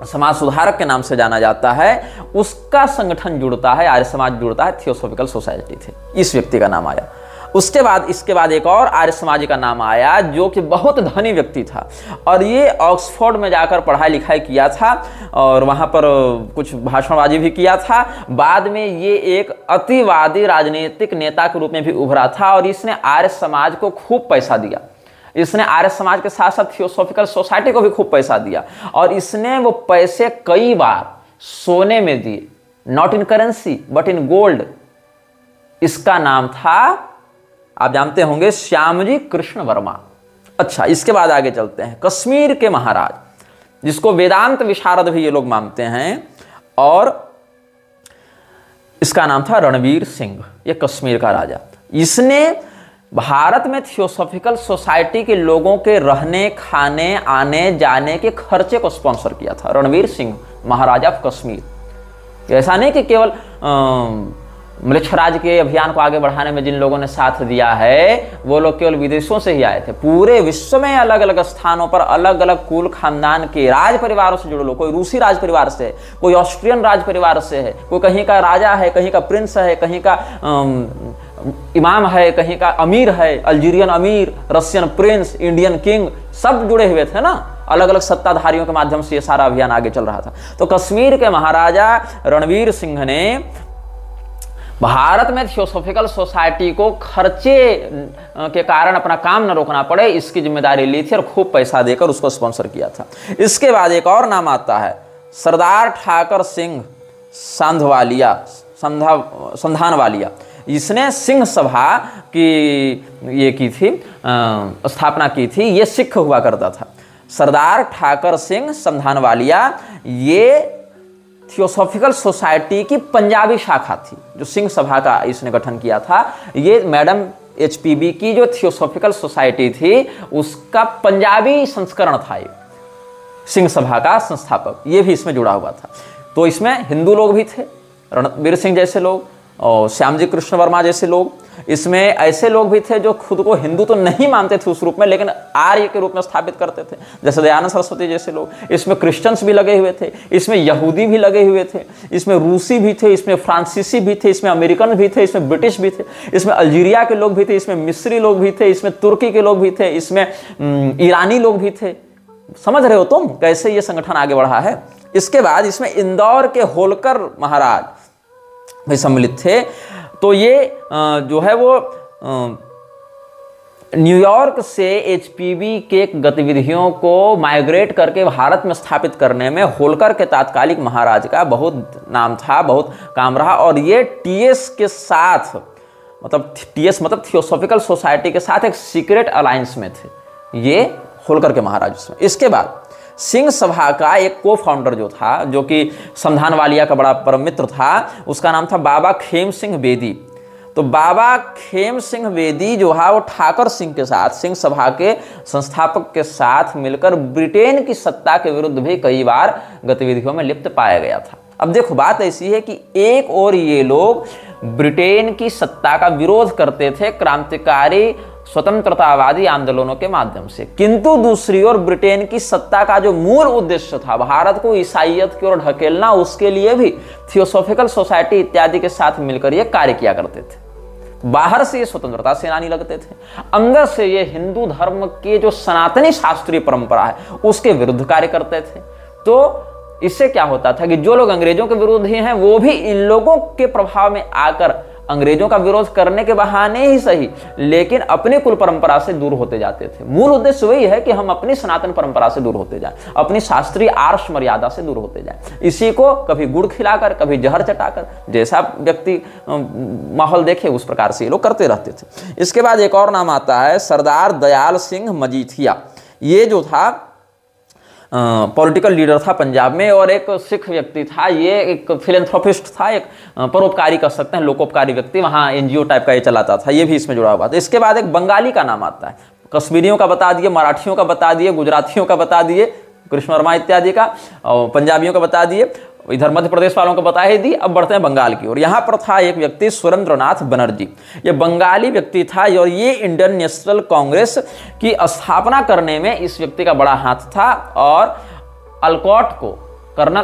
समाज सुधारक के नाम से जाना जाता है, उसका संगठन जुड़ता है, आर्य समाज जुड़ता है, थियोसॉफिकल सोसाइटी थे, इस व्यक्ति का नाम आया। इसके बाद एक और आर्य समाजी का नाम आया जो कि बहुत धनी व्यक्ति था, और ये ऑक्सफोर्ड में जाकर पढ़ाई लिखाई किया था और वहाँ पर कुछ भाषणबाजी भी किया था। बाद में ये एक अतिवादी राजनीतिक नेता के रूप में भी उभरा था, और इसने आर्य समाज को खूब पैसा दिया। इसने आर्य समाज के साथ साथ थियोसॉफिकल सोसाइटी को भी खूब पैसा दिया, और इसने वो पैसे कई बार सोने में दिए, not in currency but in gold. इसका नाम था, आप जानते होंगे, श्यामजी कृष्ण वर्मा। अच्छा, इसके बाद आगे चलते हैं। कश्मीर के महाराज, जिसको वेदांत विशारद भी ये लोग मानते हैं, और इसका नाम था रणवीर सिंह। ये कश्मीर का राजा, इसने भारत में थियोसॉफिकल सोसाइटी के लोगों के रहने, खाने, आने जाने के खर्चे को स्पॉन्सर किया था। रणवीर सिंह महाराजा ऑफ कश्मीर। ऐसा नहीं कि केवल मृक्षराज के अभियान को आगे बढ़ाने में जिन लोगों ने साथ दिया है वो लोग केवल विदेशों से ही आए थे। पूरे विश्व में अलग अलग स्थानों पर अलग अलग कुल खानदान के राज परिवारों से जुड़े लोग, कोई रूसी राज परिवार से है, कोई ऑस्ट्रियन राज परिवार से है, कोई कहीं का राजा है, कहीं का प्रिंस है, कहीं का इमाम है, कहीं का अमीर है, अल्जीरियन अमीर, रशियन प्रिंस, इंडियन किंग, सब जुड़े हुए थे ना। अलग अलग सत्ताधारियों के माध्यम से ये सारा अभियान आगे चल रहा था। तो कश्मीर के महाराजा रणवीर सिंह ने भारत में थियोसॉफिकल सोसाइटी को खर्चे के कारण अपना काम न रोकना पड़े, इसकी जिम्मेदारी ली थी और खूब पैसा देकर उसको स्पॉन्सर किया था। इसके बाद एक और नाम आता है सरदार ठाकर सिंह संधानवालिया। इसने सिंह सभा की ये की थी, स्थापना की थी। ये सिख हुआ करता था। सरदार ठाकर सिंह संधानवालिया ये थियोसॉफिकल सोसाइटी की पंजाबी शाखा थी, जो सिंह सभा का इसने गठन किया था। ये मैडम HPB की जो थियोसॉफिकल सोसाइटी थी उसका पंजाबी संस्करण था। ये सिंह सभा का संस्थापक ये भी इसमें जुड़ा हुआ था। तो इसमें हिंदू लोग भी थे, रणवीर सिंह जैसे लोग और श्यामजी कृष्ण वर्मा जैसे लोग। इसमें ऐसे लोग भी थे जो खुद को हिंदू तो नहीं मानते थे उस रूप में, लेकिन आर्य के रूप में स्थापित करते थे, जैसे दयानंद सरस्वती जैसे लोग। इसमें क्रिश्चियंस भी लगे हुए थे, इसमें यहूदी भी लगे हुए थे, इसमें रूसी भी थे, इसमें फ्रांसीसी भी थे, इसमें अमेरिकन भी थे, इसमें ब्रिटिश भी थे, इसमें अल्जीरिया के लोग भी थे, इसमें मिस्री लोग भी थे, इसमें तुर्की के लोग भी थे, इसमें ईरानी लोग भी थे। समझ रहे हो तुम कैसे ये संगठन आगे बढ़ा है। इसके बाद इसमें इंदौर के होलकर महाराज भी सम्मिलित थे। तो ये जो है वो न्यूयॉर्क से HPB के गतिविधियों को माइग्रेट करके भारत में स्थापित करने में होलकर के तात्कालिक महाराज का बहुत नाम था, बहुत काम रहा। और ये TS के साथ, मतलब TS मतलब थियोसॉफिकल सोसाइटी के साथ एक सीक्रेट अलायंस में थे ये होलकर के महाराज उसमें। इसके बाद सिंह सभा का एक को फाउंडर जो था, जो कि संधानवालिया का बड़ा परम मित्र था, उसका नाम था बाबा खेम सिंह बेदी। तो बाबा खेम सिंह बेदी जो है वो ठाकर सिंह के साथ, सिंह सभा के संस्थापक के साथ मिलकर ब्रिटेन की सत्ता के विरुद्ध भी कई बार गतिविधियों में लिप्त पाया गया था। अब देखो बात ऐसी है कि एक और ये लोग ब्रिटेन की सत्ता का विरोध करते थे क्रांतिकारी स्वतंत्रतावादी आंदोलनों के माध्यम से, किंतु दूसरी ओर ब्रिटेन की सत्ता का जो मूल उद्देश्य था भारत को ईसाईयत की ओर ढकेलना, उसके लिए भी थियोसॉफिकल सोसाइटी इत्यादि के साथ मिलकर ये कार्य किया करते थे। बाहर से ये स्वतंत्रता सेनानी लगते थे, अंदर से ये हिंदू धर्म के जो सनातनी शास्त्रीय परंपरा है उसके विरुद्ध कार्य करते थे। तो इससे क्या होता था कि जो लोग अंग्रेजों के विरोधी हैं वो भी इन लोगों के प्रभाव में आकर अंग्रेजों का विरोध करने के बहाने ही सही, लेकिन अपने कुल परंपरा से दूर होते जाते थे। मूल उद्देश्य वही है कि हम अपनी सनातन परंपरा से दूर होते जाएं, अपनी शास्त्रीय आर्ष मर्यादा से दूर होते जाएं। इसी को कभी गुड़ खिलाकर, कभी जहर चटाकर, जैसा व्यक्ति माहौल देखे उस प्रकार से ये लोग करते रहते थे। इसके बाद एक और नाम आता है सरदार दयाल सिंह मजीठिया। ये जो था पॉलिटिकल लीडर था पंजाब में, और एक सिख व्यक्ति था, ये एक फिलेंथ्रोपिस्ट था, एक परोपकारी कर सकते हैं, लोकोपकारी व्यक्ति, वहाँ एनजीओ टाइप का ये चलाता था, ये भी इसमें जुड़ा हुआ था। इसके बाद एक बंगाली का नाम आता है, कश्मीरियों का बता दिए, मराठियों का बता दिए, गुजरातियों का बता दिए, कृष्ण वर्मा इत्यादि का, और पंजाबियों का बता दिए, इधर मध्य प्रदेश वालों को बता ही दी। अब बढ़ते हैं बंगाल की ओर। यहाँ पर था एक व्यक्ति सुरेंद्रनाथ बनर्जी, ये बंगाली व्यक्ति था, और ये इंडियन नेशनल कांग्रेस की स्थापना करने में इस व्यक्ति का बड़ा हाथ था। और अलकॉट को, कर्नल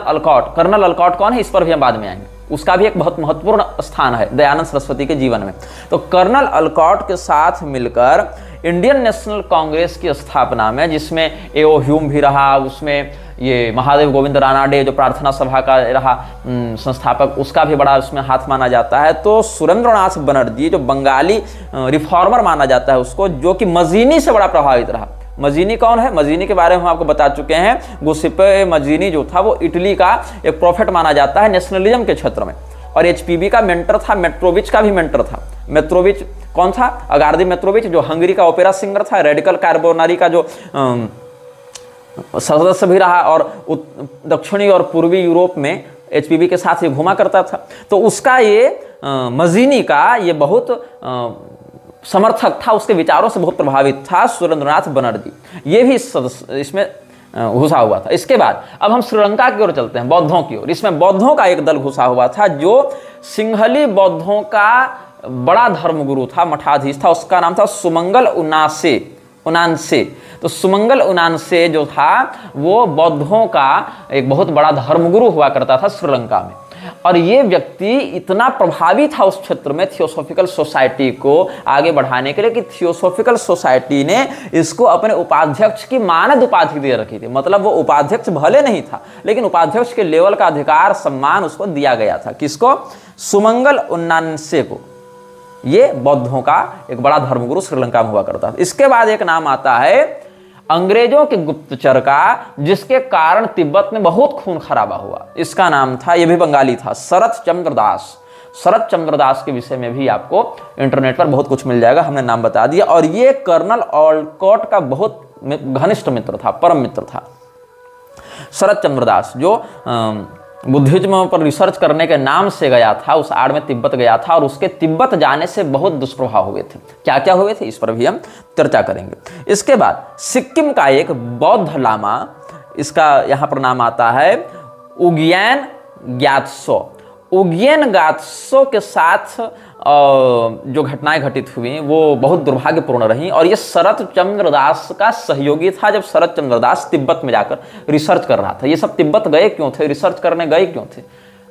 अलकॉट कौन है, इस पर भी हम बाद में आएंगे, उसका भी एक बहुत महत्वपूर्ण स्थान है दयानंद सरस्वती के जीवन में। तो कर्नल अलकॉट के साथ मिलकर इंडियन नेशनल कांग्रेस की स्थापना में, जिसमें एओ ह्यूम भी रहा, उसमें ये महादेव गोविंद रानाडे जो प्रार्थना सभा का रहा संस्थापक, उसका भी बड़ा उसमें हाथ माना जाता है। तो सुरेंद्रनाथ बनर्जी जो बंगाली रिफॉर्मर माना जाता है उसको, जो कि मजीनी से बड़ा प्रभावित रहा। मजीनी कौन है, मजीनी के बारे में हम आपको बता चुके हैं। गुसिप्पे मजीनी जो था वो इटली का एक प्रोफेट माना जाता है नेशनलिज्म के क्षेत्र में, और एचपीबी का मेंटर था, मेट्रोविच का भी मेंटर था। मेट्रोविच कौन था, अगार्दी मेट्रोविच, जो हंगरी का ओपेरा सिंगर था, रेडिकल कार्बोनारी का जो सदस्य भी रहा, और दक्षिणी और पूर्वी यूरोप में एचपीबी के साथ ये घुमा करता था। तो उसका ये मजीनी का ये बहुत समर्थक था, उसके विचारों से बहुत प्रभावित था सुरेंद्रनाथ बनर्जी, ये भी इसमें घुसा हुआ था। इसके बाद अब हम श्रीलंका की ओर चलते हैं, बौद्धों की ओर। इसमें बौद्धों का एक दल घुसा हुआ था, जो सिंहली बौद्धों का बड़ा धर्मगुरु था, मठाधीश था, उसका नाम था सुमंगल उनानसे। तो सुमंगल उनानसे जो था वो बौद्धों का एक बहुत बड़ा धर्मगुरु हुआ करता था श्रीलंका में। और ये व्यक्ति इतना प्रभावी था उस क्षेत्र में थियोसॉफिकल सोसाइटी को आगे बढ़ाने के लिए कि थियोसॉफिकल सोसाइटी ने इसको अपने उपाध्यक्ष की मानद उपाधि दे रखी थी। मतलब वो उपाध्यक्ष भले नहीं था, लेकिन उपाध्यक्ष के लेवल का अधिकार सम्मान उसको दिया गया था। किसको? सुमंगल उन्नान्से को। ये बौद्धों का एक बड़ा धर्मगुरु श्रीलंका में हुआ करता था। इसके बाद एक नाम आता है अंग्रेजों के गुप्तचर का, जिसके कारण तिब्बत में बहुत खून खराबा हुआ। इसका नाम था, यह भी बंगाली था, शरत चंद्र दास। शरत चंद्र दास के विषय में भी आपको इंटरनेट पर बहुत कुछ मिल जाएगा, हमने नाम बता दिया। और ये कर्नल ऑलकॉट का बहुत घनिष्ठ मित्र था, परम मित्र था शरत चंद्र दास, जो बुद्धिज्म पर रिसर्च करने के नाम से गया था, उस आड़ में तिब्बत गया था, और उसके तिब्बत जाने से बहुत दुष्प्रभाव हुए थे। क्या क्या हुए थे इस पर भी हम चर्चा करेंगे। इसके बाद सिक्किम का एक बौद्ध लामा, इसका यहाँ पर नाम आता है उग्येन ग्यात्सो। उग्येन ग्यात्सो के साथ जो घटनाएं घटित हुई वो बहुत दुर्भाग्यपूर्ण रहीं, और ये शरत चंद्र दास का सहयोगी था। जब शरत चंद्र दास तिब्बत में जाकर रिसर्च कर रहा था, ये सब तिब्बत गए क्यों थे, रिसर्च करने गए क्यों थे,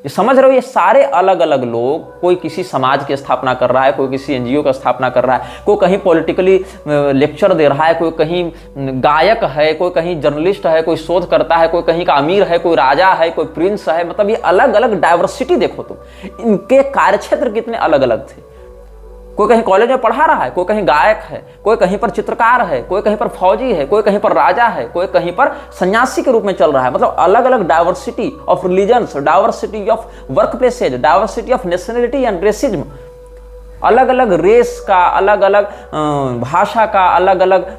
ये समझ रहे हो? ये सारे अलग अलग लोग, कोई किसी समाज की स्थापना कर रहा है, कोई किसी एनजीओ का स्थापना कर रहा है, कोई कहीं पॉलिटिकली लेक्चर दे रहा है, कोई कहीं गायक है, कोई कहीं जर्नलिस्ट है, कोई शोध करता है, कोई कहीं का अमीर है, कोई राजा है, कोई प्रिंस है। मतलब ये अलग अलग डाइवर्सिटी देखो तुम, इनके कार्यक्षेत्र कितने अलग अलग थे। कोई कहीं कॉलेज में पढ़ा रहा है, कोई कहीं गायक है, कोई कहीं पर चित्रकार है, कोई कहीं पर फौजी है, कोई कहीं पर राजा है, कोई कहीं पर सन्यासी के रूप में चल रहा है। मतलब अलग अलग diversity of religions, diversity of work places, diversity of nationality and racism, अलग अलग रेस का, अलग अलग भाषा का, अलग अलग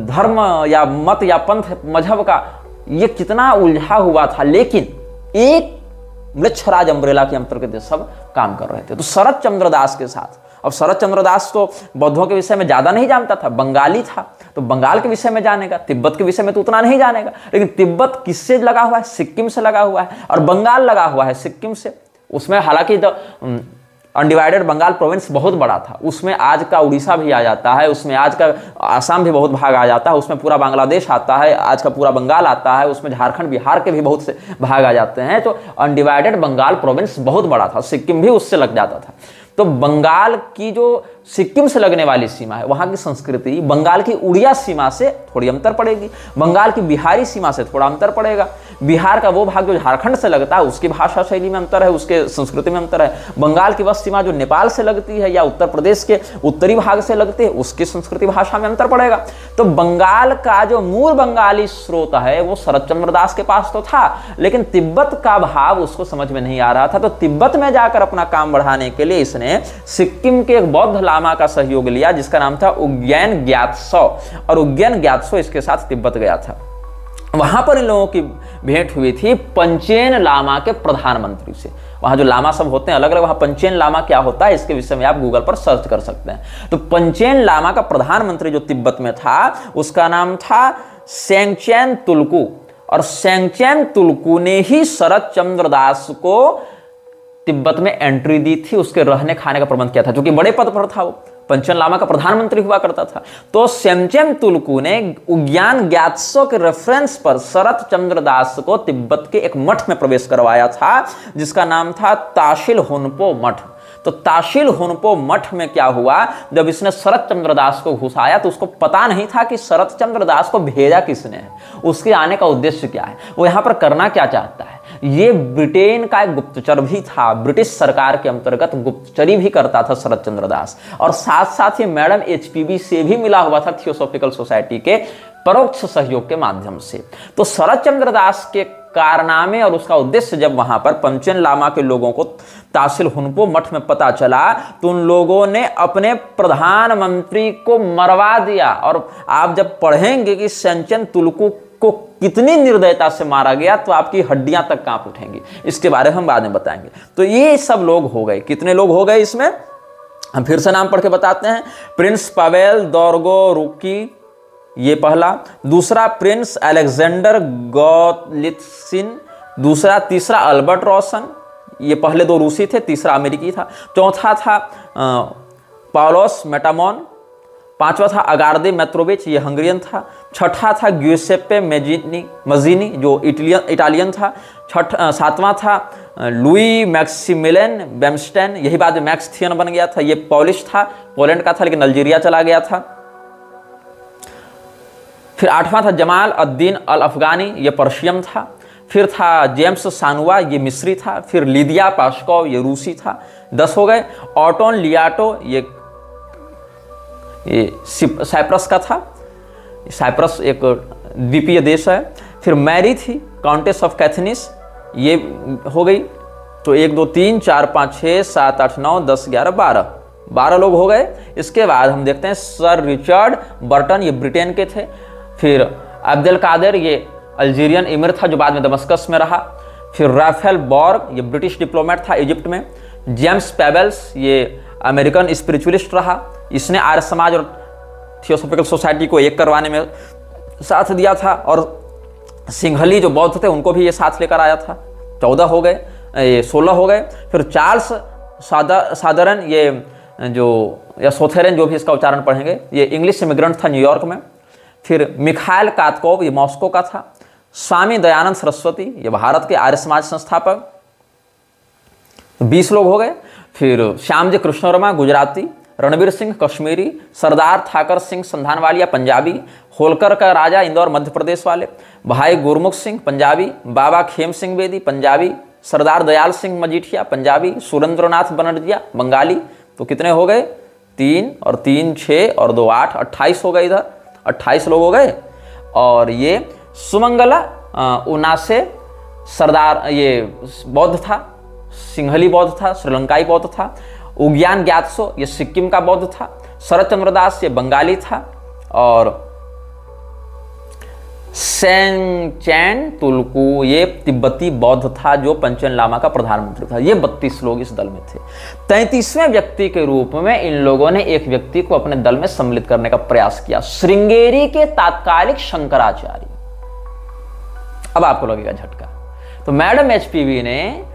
धर्म या मत या पंथ मजहब का, ये कितना उलझा हुआ था। लेकिन एक मृच्छराज अम्ब्रेला के अंतर्गत सब काम कर रहे थे। तो शरत चंद्र दास के साथ, अब शरत चंद्र दास तो बौद्धों के विषय में ज्यादा नहीं जानता था, बंगाली था, तो बंगाल के विषय में जानेगा, तिब्बत के विषय में तो उतना नहीं जानेगा। लेकिन तिब्बत किससे लगा हुआ है? सिक्किम से लगा हुआ है, और बंगाल लगा हुआ है सिक्किम से। उसमें हालांकि अनडिवाइडेड बंगाल प्रोविंस बहुत बड़ा था, उसमें आज का उड़ीसा भी आ जाता है, उसमें आज का आसाम भी बहुत भाग आ जाता है, उसमें पूरा बांग्लादेश आता है, आज का पूरा बंगाल आता है, उसमें झारखंड बिहार के भी बहुत से भाग आ जाते हैं। तो अनडिवाइडेड बंगाल प्रोविंस बहुत बड़ा था, सिक्किम भी उससे लग जाता था। तो बंगाल की जो सिक्किम से लगने वाली सीमा है, वहाँ की संस्कृति बंगाल की उड़िया सीमा से थोड़ी अंतर पड़ेगी, बंगाल की बिहारी सीमा से थोड़ा अंतर पड़ेगा, बिहार का वो भाग जो झारखंड से लगता है उसकी भाषा शैली में अंतर है, उसके संस्कृति में अंतर है, बंगाल की वह सीमा जो नेपाल से लगती है या उत्तर प्रदेश के उत्तरी भाग से लगती है उसकी संस्कृति भाषा में अंतर पड़ेगा। तो बंगाल का जो मूल बंगाली स्रोत है वो शरत चंद्र दास के पास तो था, लेकिन तिब्बत का भाव उसको समझ में नहीं आ रहा था। तो तिब्बत में जाकर अपना काम बढ़ाने के लिए इसने सिक्किम के एक बौद्ध लामा का सहयोग लिया, जिसका नाम था उग्येन ग्यात्सो, और उग्येन ग्यात्सो इसके साथ तिब्बत गया था। वहां पर इन लोगों की भेंट हुई थी पंचेन लामा के प्रधानमंत्री से। वहां जो लामा सब होते हैं अलग अलग, वहां पंचेन लामा क्या होता है इसके विषय में आप गूगल पर सर्च कर सकते हैं। तो पंचेन लामा का प्रधानमंत्री जो तिब्बत में था उसका नाम था सेंगचेन तुलकू, और सेंगचेन तुलकू ने ही शरद चंद्र दास को तिब्बत में एंट्री दी थी, उसके रहने खाने का प्रबंध किया था, जो कि बड़े पद पर था, वो पंचेन लामा का प्रधानमंत्री हुआ करता था। तो सेंगचेन तुलकू ने उज्ञान ज्ञात्सो के रेफरेंस पर शरद चंद्र दास को तिब्बत के एक मठ में प्रवेश करवाया था जिसका नाम था ताशिल हुनपो मठ। तो ताशिल हुनपो मठ में क्या हुआ, जब इसने शरद चंद्र दास को घुसाया तो उसको पता नहीं था कि शरद चंद्र दास को भेजा किसने है, उसके आने का उद्देश्य क्या है, वो यहां पर करना क्या चाहता है। ये ब्रिटेन का एक गुप्तचर भी था, ब्रिटिश सरकार के अंतर्गत गुप्तचरी भी करता था शरद चंद्र दास, और साथ साथ ये मैडम एचपीवी से भी मिला हुआ था थियोसॉफिकल सोसाइटी के परोक्ष सहयोग के माध्यम से। तो शरद चंद्र दास के कारनामे और उसका उद्देश्य जब वहां पर पंचेन लामा के लोगों को ताशिल हुनपो मठ में पता चला तो उन लोगों ने अपने प्रधानमंत्री को मरवा दिया। और आप जब पढ़ेंगे कि सेंगचेन तुलकू को कितनी निर्दयता से मारा गया तो आपकी हड्डियां तक कांप उठेंगी, इसके बारे में हम बाद में बताएंगे। तो ये सब लोग हो गए, कितने लोग हो गए इसमें हम फिर से नाम पढ़ के बताते हैं। प्रिंस पावेल दोरगोरुकी, ये पहला। दूसरा प्रिंस अलेक्जेंडर गोलित्सिन, दूसरा। तीसरा अल्बर्ट रोशन, ये पहले दो रूसी थे, तीसरा अमेरिकी था। चौथा था पाउलोस मेटामोन। पांचवा था अगार्दे मेत्रोविच, ये हंगरियन था। छठा था ग्यूसेप्पे मजीनी जो इटालियन था। सातवां था लुई मैक्सिमिलियन बेम्स्टेन, यही बाद में मैक्स बन गया था, ये पॉलिश था, पोलैंड का था लेकिन अल्जीरिया चला गया था। फिर आठवां था जमाल अद्दीन अल अफगानी, ये पर्शियन था। फिर था जेम्स सानुआ, ये मिस्री था। फिर लिदिया पास्कोव, ये रूसी था। 10 हो गए। ऑटोन लियाटो, ये साइप्रस का था, साइप्रस एक द्वीपीय देश है। फिर मैरी थी काउंटेस ऑफ कैथनिस, ये हो गई। तो 1 2 3 4 5 6 7 8 9 10 11 12 लोग हो गए। इसके बाद हम देखते हैं सर रिचर्ड बर्टन, ये ब्रिटेन के थे। फिर अब्दुल कादिर, ये अल्जीरियन इमिर था जो बाद में दमस्कस में रहा। फिर राफेल बॉर्ग, ये ब्रिटिश डिप्लोमेट था इजिप्ट में। जेम्स पेबल्स, ये अमेरिकन स्पिरिचुअलिस्ट रहा, इसने आर्य समाज और थियोसॉफिकल सोसाइटी को एक करवाने में साथ दिया था। और सिंघली जो बौद्ध थे उनको भी ये साथ लेकर आया था। 14 हो गए, ये 16 हो गए। फिर चार्ल्स सादरन, ये जो या सोथेरन जो भी इसका उच्चारण पढ़ेंगे, ये इंग्लिश इमिग्रेंट था न्यूयॉर्क में। फिर मिखाइल कातकोव, ये मॉस्को का था। स्वामी दयानंद सरस्वती, ये भारत के आर्य समाज संस्थापक। 20 लोग हो गए। फिर श्यामजी कृष्ण वर्मा, गुजराती। रणवीर सिंह कश्मीरी। सरदार ठाकर सिंह संधानवालिया, पंजाबी। होलकर का राजा, इंदौर मध्य प्रदेश वाले। भाई गुरमुख सिंह, पंजाबी। बाबा खेम सिंह बेदी, पंजाबी। सरदार दयाल सिंह मजीठिया, पंजाबी। सुरेंद्रनाथ बनर्जिया, बंगाली। तो कितने हो गए? 3 और 3 6 और 2 8, 28 हो गए। इधर 28 लोग हो गए। और ये सुमंगला उनासे सरदार, ये बौद्ध था, सिंघली बौद्ध था, श्रीलंकाई बौद्ध था। उज्ञान ज्ञात्सो, ये सिक्किम का बौद्ध था। शरद चंद्र दास, ये बंगाली था। और सेंगचेन तुलकू, ये तिब्बती बौद्ध था जो पंचेन लामा का प्रधानमंत्री था। ये 32 लोग इस दल में थे। 33वें व्यक्ति के रूप में इन लोगों ने एक व्यक्ति को अपने दल में सम्मिलित करने का प्रयास किया, श्रृंगेरी के तात्कालिक शंकराचार्य। अब आपको लगेगा झटका। तो मैडम एचपीवी ने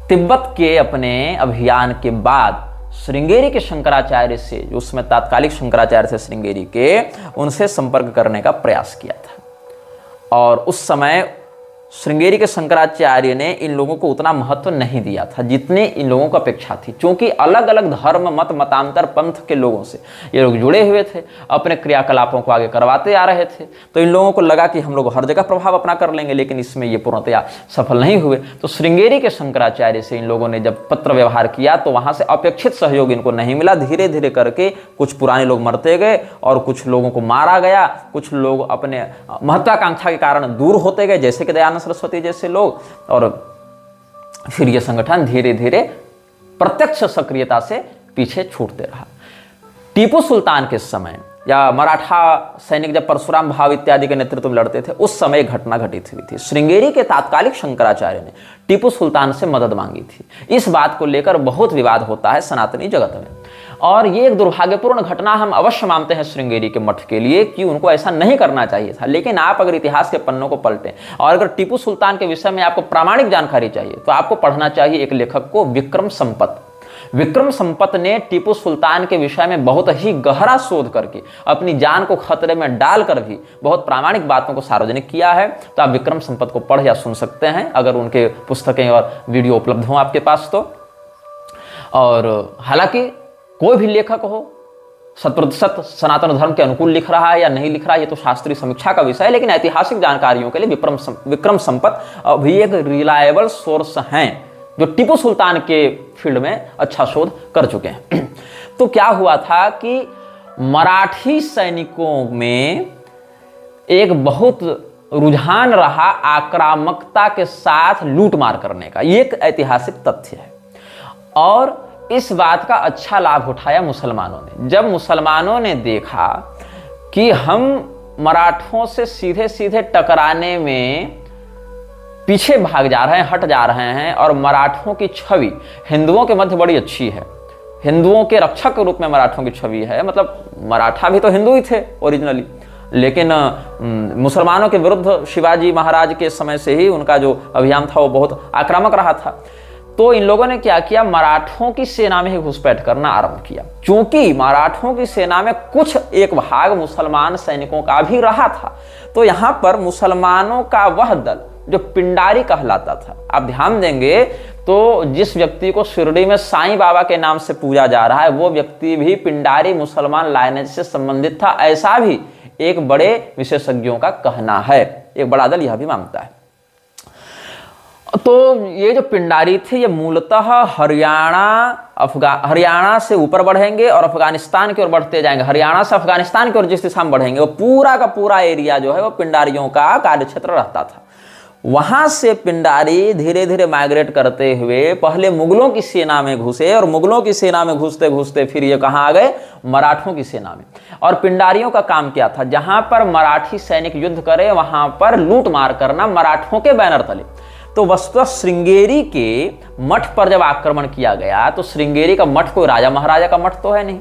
तिब्बत के अपने अभियान के बाद श्रृंगेरी के शंकराचार्य से, जो उसमें तात्कालिक शंकराचार्य थे श्रृंगेरी के, उनसे संपर्क करने का प्रयास किया था। और उस समय श्रृंगेरी के शंकराचार्य ने इन लोगों को उतना महत्व नहीं दिया था जितने इन लोगों को अपेक्षा थी, क्योंकि अलग अलग धर्म मतांतर पंथ के लोगों से ये लोग जुड़े हुए थे, अपने क्रियाकलापों को आगे करवाते आ रहे थे। तो इन लोगों को लगा कि हम लोग हर जगह प्रभाव अपना कर लेंगे, लेकिन इसमें ये पूर्णतया सफल नहीं हुए। तो श्रृंगेरी के शंकराचार्य से इन लोगों ने जब पत्र व्यवहार किया तो वहां से अपेक्षित सहयोग इनको नहीं मिला। धीरे धीरे करके कुछ पुराने लोग मरते गए और कुछ लोगों को मारा गया, कुछ लोग अपने महत्वाकांक्षा के कारण दूर होते गए, जैसे कि दयानंद सरस्वती जैसे लोग। और फिर यह संगठन धीरे धीरे प्रत्यक्ष सक्रियता से पीछे छूटते रहा। टीपू सुल्तान के समय या मराठा सैनिक जब परशुराम भाव इत्यादि के नेतृत्व में लड़ते थे, उस समय घटना घटित हुई थी। श्रृंगेरी के तात्कालिक शंकराचार्य ने टीपू सुल्तान से मदद मांगी थी। इस बात को लेकर बहुत विवाद होता है सनातनी जगत में, और ये एक दुर्भाग्यपूर्ण घटना हम अवश्य मानते हैं श्रृंगेरी के मठ के लिए कि उनको ऐसा नहीं करना चाहिए था। लेकिन आप अगर इतिहास के पन्नों को पलटें और अगर टीपू सुल्तान के विषय में आपको प्रामाणिक जानकारी चाहिए तो आपको पढ़ना चाहिए एक लेखक को, विक्रम संपत। विक्रम संपत ने टीपू सुल्तान के विषय में बहुत ही गहरा शोध करके अपनी जान को खतरे में डालकर भी बहुत प्रामाणिक बातों को सार्वजनिक किया है। तो आप विक्रम संपत को पढ़ या सुन सकते हैं अगर उनके पुस्तकें और वीडियो उपलब्ध हों आपके पास तो। और हालांकि कोई भी लेखक हो 100% सनातन धर्म के अनुकूल लिख रहा है या नहीं लिख रहा है, ये तो शास्त्रीय समीक्षा का विषय है, लेकिन ऐतिहासिक जानकारियों के लिए विक्रम संपत भी एक रिलायबल सोर्स हैं जो टीपू सुल्तान के फील्ड में अच्छा शोध कर चुके हैं। तो क्या हुआ था कि मराठी सैनिकों में एक बहुत रुझान रहा आक्रामकता के साथ लूटमार करने का, ये एक ऐतिहासिक तथ्य है। और इस बात का अच्छा लाभ उठाया मुसलमानों ने। जब मुसलमानों ने देखा कि हम मराठों से सीधे सीधे टकराने में पीछे भाग जा रहे हैं, हट जा रहे हैं, और मराठों की छवि हिंदुओं के मध्य बड़ी अच्छी है, हिंदुओं के रक्षक के रूप में मराठों की छवि है, मतलब मराठा भी तो हिंदू ही थे ओरिजिनली, लेकिन मुसलमानों के विरुद्ध शिवाजी महाराज के समय से ही उनका जो अभियान था वो बहुत आक्रामक रहा था। तो इन लोगों ने क्या किया, मराठों की सेना में ही घुसपैठ करना आरंभ किया। क्योंकि मराठों की सेना में कुछ एक भाग मुसलमान सैनिकों का भी रहा था, तो यहां पर मुसलमानों का वह दल जो पिंडारी कहलाता था, आप ध्यान देंगे तो जिस व्यक्ति को शिरडी में साईं बाबा के नाम से पूजा जा रहा है वो व्यक्ति भी पिंडारी मुसलमान लाइनेज से संबंधित था, ऐसा भी एक बड़े विशेषज्ञों का कहना है, एक बड़ा दल यह भी मानता है। तो ये जो पिंडारी थे ये मूलतः हरियाणा से ऊपर बढ़ेंगे और अफगानिस्तान की ओर बढ़ते जाएंगे। हरियाणा से अफगानिस्तान की ओर जिस दिशा में बढ़ेंगे वो पूरा का पूरा एरिया जो है वो पिंडारियों का कार्यक्षेत्र रहता था। वहां से पिंडारी धीरे धीरे माइग्रेट करते हुए पहले मुगलों की सेना में घुसे, और मुगलों की सेना में घुसते घुसते फिर ये कहां आ गए, मराठों की सेना में। और पिंडारियों का काम क्या था, जहां पर मराठी सैनिक युद्ध करे वहां पर लूट मार करना मराठों के बैनर तले। तो वस्तुतः श्रृंगेरी के मठ पर जब आक्रमण किया गया तो श्रृंगेरी का मठ कोई राजा महाराजा का मठ तो है नहीं।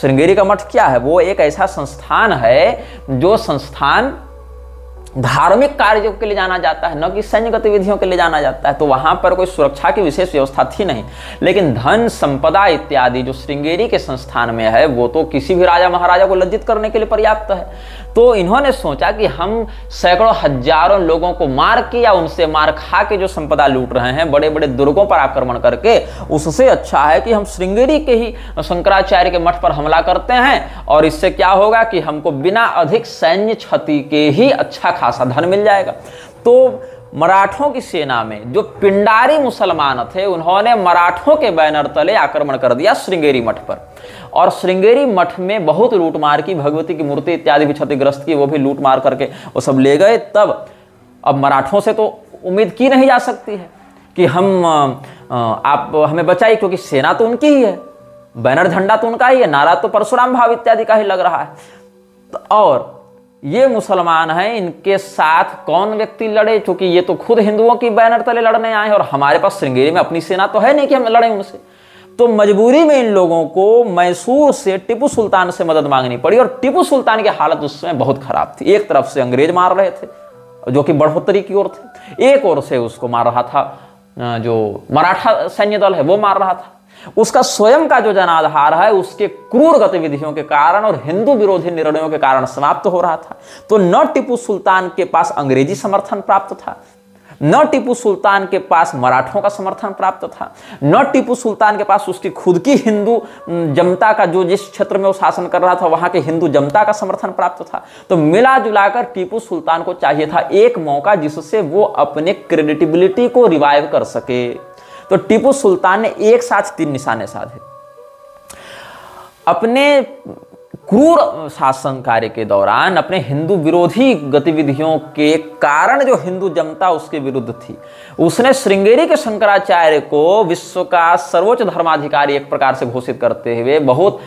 श्रृंगेरी का मठ क्या है, वो एक ऐसा संस्थान है जो संस्थान धार्मिक कार्यों के लिए जाना जाता है, न कि सैन्य गतिविधियों के लिए जाना जाता है। तो वहां पर कोई सुरक्षा की विशेष व्यवस्था थी नहीं, लेकिन धन संपदा इत्यादि जो श्रृंगेरी के संस्थान में है वो तो किसी भी राजा महाराजा को लज्जित करने के लिए पर्याप्त है। तो इन्होंने सोचा कि हम सैकड़ों हजारों लोगों को मार के या उनसे मार खा के जो संपदा लूट रहे हैं, बड़े बड़े दुर्गों पर आक्रमण करके, उससे अच्छा है कि हम श्रृंगेरी के ही शंकराचार्य के मठ पर हमला करते हैं, और इससे क्या होगा कि हमको बिना अधिक सैन्य क्षति के ही अच्छा खासा धन मिल जाएगा। तो मराठों की सेना में जो पिंडारी मुसलमान थे उन्होंने मराठों के बैनर तले आक्रमण कर दिया श्रृंगेरी मठ पर, और श्रृंगेरी मठ में बहुत लूटमार की, भगवती की मूर्ति इत्यादि भी क्षतिग्रस्त की, वो भी लूटमार करके वो सब ले गए। तब अब मराठों से तो उम्मीद की नहीं जा सकती है कि आप हमें बचाइए, क्योंकि सेना तो उनकी ही है, बैनर झंडा तो उनका ही है, नारा तो परशुराम भाव इत्यादि का ही लग रहा है। और ये मुसलमान हैं, इनके साथ कौन व्यक्ति लड़े, क्योंकि ये तो खुद हिंदुओं की बैनर तले लड़ने आए हैं और हमारे पास श्रृंगेरी में अपनी सेना तो है नहीं कि हम लड़ें उनसे। तो मजबूरी में इन लोगों को मैसूर से टीपू सुल्तान से मदद मांगनी पड़ी, और टीपू सुल्तान की हालत उस समय बहुत खराब थी। एक तरफ से अंग्रेज मार रहे थे जो कि बढ़ोतरी की ओर थे, एक ओर से उसको मार रहा था जो मराठा सैन्य दल है वो मार रहा था। उसका स्वयं का जो जनाधार है उसके क्रूर गतिविधियों के कारण और हिंदू विरोधी निर्णयों के कारण समाप्त हो रहा था। तो न टीपू सुल्तान के पास अंग्रेजी समर्थन प्राप्त था, न टीपू सुल्तान के पास मराठों का समर्थन प्राप्त था, न टीपू सुल्तान के पास उसकी खुद की हिंदू जनता का, जो जिस क्षेत्र में वो शासन कर रहा था वहां के हिंदू जनता का समर्थन प्राप्त था। तो मिला जुलाकर टीपू सुल्तान को चाहिए था एक मौका जिससे वो अपने क्रेडिटेबिलिटी को रिवाइव कर सके। तो टीपू सुल्तान ने एक साथ 3 निशाने साधे। अपने क्रूर शासन कार्य के दौरान अपने हिंदू विरोधी गतिविधियों के कारण जो हिंदू जनता उसके विरुद्ध थी, उसने श्रृंगेरी के शंकराचार्य को विश्व का सर्वोच्च धर्माधिकारी एक प्रकार से घोषित करते हुए, बहुत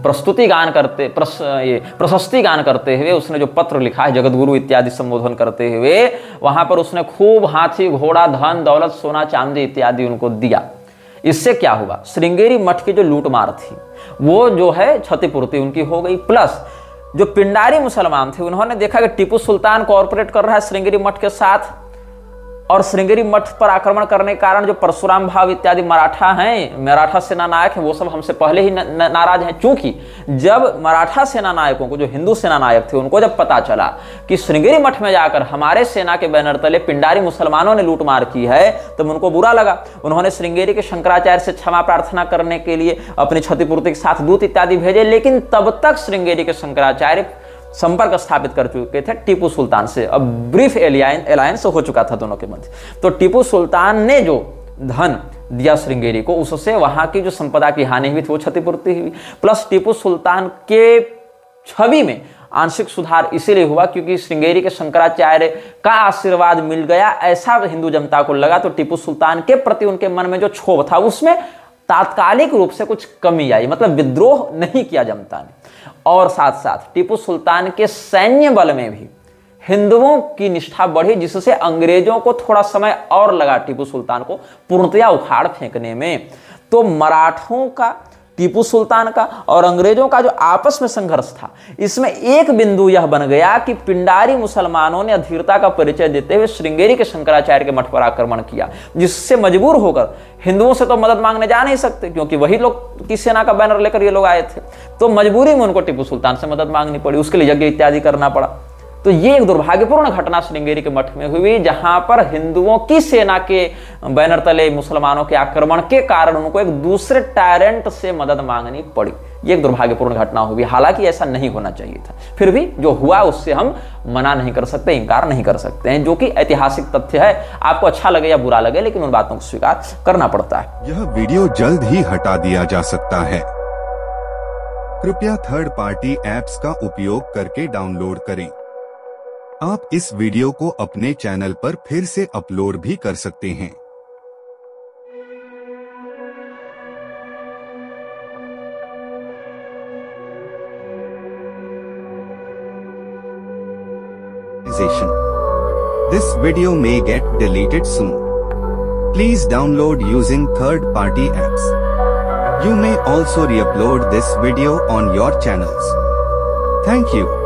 प्रस्तुति गान करते प्रशस्ति गान करते हुए उसने जो पत्र लिखा है, जगतगुरु इत्यादि संबोधन करते हुए, वहां पर उसने खूब हाथी घोड़ा धन दौलत सोना चांदी इत्यादि उनको दिया। इससे क्या हुआ, श्रृंगेरी मठ की जो लूटमार थी वो जो है क्षतिपूर्ति उनकी हो गई, प्लस जो पिंडारी मुसलमान थे उन्होंने देखा कि टीपू सुल्तान कोऑपरेट कर रहा है श्रृंगेरी मठ के साथ, और श्रृंगेरी मठ पर आक्रमण करने के कारण जो परशुराम भाव इत्यादि मराठा सेना नायक हैं, वो सब हमसे पहले ही नाराज हैं। चूंकि जब मराठा सेना नायकों को, जो हिंदू सेना नायक थे, उनको जब पता चला कि श्रृंगेरी मठ में जाकर हमारे सेना के बैनर तले पिंडारी मुसलमानों ने लूटमार की है, तब उनको बुरा लगा। उन्होंने श्रृंगेरी के शंकराचार्य से क्षमा प्रार्थना करने के लिए अपनी क्षतिपूर्ति के साथ दूत इत्यादि भेजे, लेकिन तब तक श्रृंगेरी के शंकराचार्य संपर्क स्थापित कर चुके थे टीपू सुल्तान से। अब ब्रीफ एलायंस हो चुका था दोनों के मध्य। तो टीपू सुल्तान ने जो धन दिया श्रृंगेरी को, उससे वहां की जो संपदा की हानि हुई थी वो क्षतिपूर्ति हुई, प्लस टीपू सुल्तान के छवि में आंशिक सुधार इसीलिए हुआ क्योंकि श्रृंगेरी के शंकराचार्य का आशीर्वाद मिल गया, ऐसा हिंदू जनता को लगा। तो टीपू सुल्तान के प्रति उनके मन में जो क्षोभ था उसमें तात्कालिक रूप से कुछ कमी आई, मतलब विद्रोह नहीं किया जनता ने। और साथ साथ टीपू सुल्तान के सैन्य बल में भी हिंदुओं की निष्ठा बढ़ी, जिससे अंग्रेजों को थोड़ा समय और लगा टीपू सुल्तान को पूर्णतया उखाड़ फेंकने में। तो मराठों का, टीपू सुल्तान का और अंग्रेजों का जो आपस में संघर्ष था, इसमें एक बिंदु यह बन गया कि पिंडारी मुसलमानों ने अधीरता का परिचय देते हुए श्रृंगेरी के शंकराचार्य के मठ पर आक्रमण किया, जिससे मजबूर होकर हिंदुओं से तो मदद मांगने जा नहीं सकते क्योंकि वही लोग की सेना का बैनर लेकर ये लोग आए थे, तो मजबूरी में उनको टीपू सुल्तान से मदद मांगनी पड़ी, उसके लिए यज्ञ इत्यादि करना पड़ा। तो ये एक दुर्भाग्यपूर्ण घटना श्रृंगेरी के मठ में हुई, जहां पर हिंदुओं की सेना के बैनर तले मुसलमानों के आक्रमण के कारण उनको एक दूसरे टायरेंट से मदद मांगनी पड़ी। ये एक दुर्भाग्यपूर्ण घटना हुई, हालांकि ऐसा नहीं होना चाहिए था। फिर भी जो हुआ उससे हम मना नहीं कर सकते, इंकार नहीं कर सकते हैं, जो कि ऐतिहासिक तथ्य है। आपको अच्छा लगे या बुरा लगे, लेकिन उन बातों को स्वीकार करना पड़ता है।
यह वीडियो जल्द ही हटा दिया जा सकता है। कृपया थर्ड पार्टी ऐप्स का उपयोग करके डाउनलोड करें। आप इस वीडियो को अपने चैनल पर फिर से अपलोड भी कर सकते हैं। This video may get deleted soon. Please download using third-party apps. You may also re-upload this video on your channels. Thank you.